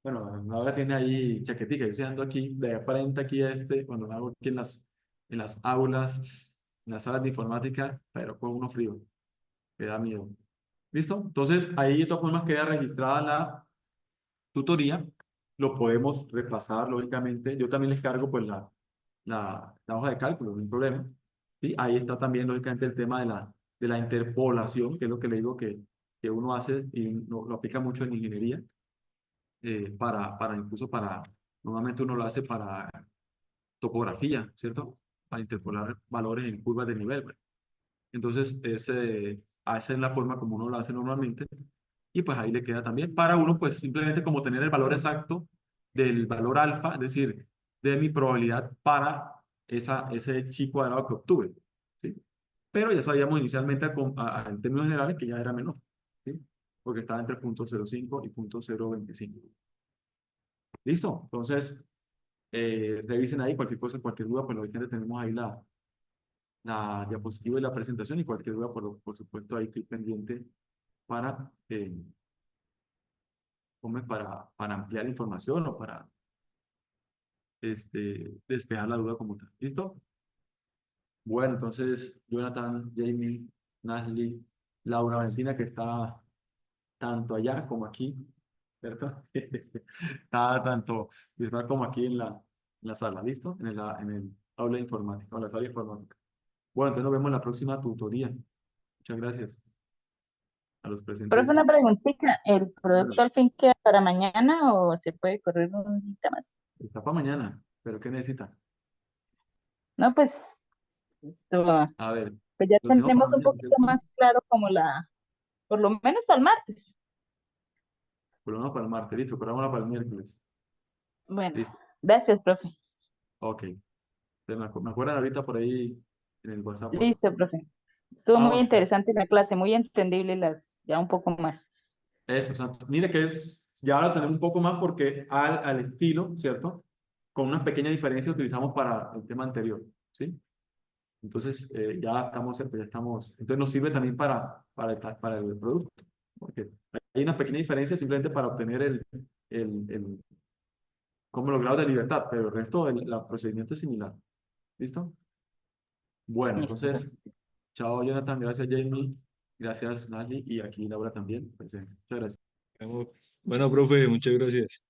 Bueno, ahora tiene ahí chaquetica, yo estoy ando aquí, de frente aquí cuando lo hago aquí en las aulas, en las salas de informática, pero con uno frío, que da miedo. ¿Listo? Entonces, ahí de todas formas queda registrada la tutoría, lo podemos repasar, lógicamente. Yo también les cargo pues la hoja de cálculo, no hay problema. ¿Sí? Ahí está también, lógicamente, el tema de la interpolación, que es lo que le digo que uno hace y lo aplica mucho en ingeniería, incluso normalmente uno lo hace para topografía, ¿cierto? Para interpolar valores en curvas de nivel, pues. Entonces, esa es la forma como uno lo hace normalmente. Y pues ahí le queda también para uno, pues simplemente como tener el valor exacto del valor alfa, es decir, de mi probabilidad para ese chi cuadrado que obtuve, ¿sí? Pero ya sabíamos inicialmente en términos generales que ya era menor, ¿sí? Porque estaba entre 0.05 y 0.025. ¿Listo? Entonces, revisen ahí cualquier cosa, cualquier duda, pues lógicamente tenemos ahí la diapositiva y la presentación y cualquier duda, por supuesto, ahí estoy pendiente para, para ampliar la información o para despejar la duda como tal. ¿Listo? Bueno, entonces, Jonathan, Jamie, Nasli, Laura, Valentina, que está tanto allá como aquí, ¿cierto? Está tanto virtual como aquí en la sala, ¿listo? En el aula de informática, o la sala de informática. Bueno, entonces nos vemos en la próxima tutoría. Muchas gracias. a los presentes. Profe, una preguntita, ¿el Bueno, producto al fin queda para mañana o se puede correr un día más? está para mañana, pero ¿qué necesita? No, pues, esto, A ver, pues ya lo tengo para tenemos un mañana, poquito ¿cierto? más claro como por lo menos para el martes. Por lo menos para el martes, listo, pero vámonos para el miércoles. Bueno, Listo, gracias, profe. ok. Me acuerdan ahorita por ahí en el WhatsApp, por favor. Listo, profe. Estuvo Ah, muy bueno, interesante la clase, muy entendible ya un poco más. eso, Santos. Mire que ya ahora tenemos un poco más porque al estilo, ¿cierto? Con una pequeña diferencia utilizamos para el tema anterior, ¿sí? Entonces, ya estamos cerca, ya estamos. Entonces, nos sirve también para el producto, porque hay una pequeña diferencia simplemente para obtener el como los grados de libertad, pero el resto del procedimiento es similar. ¿Listo? Bueno, Listo, profe. entonces, chao, Jonathan, gracias, Jamie, gracias, Nali, y aquí Laura también. Presente. Muchas gracias. Bueno, profe, muchas gracias.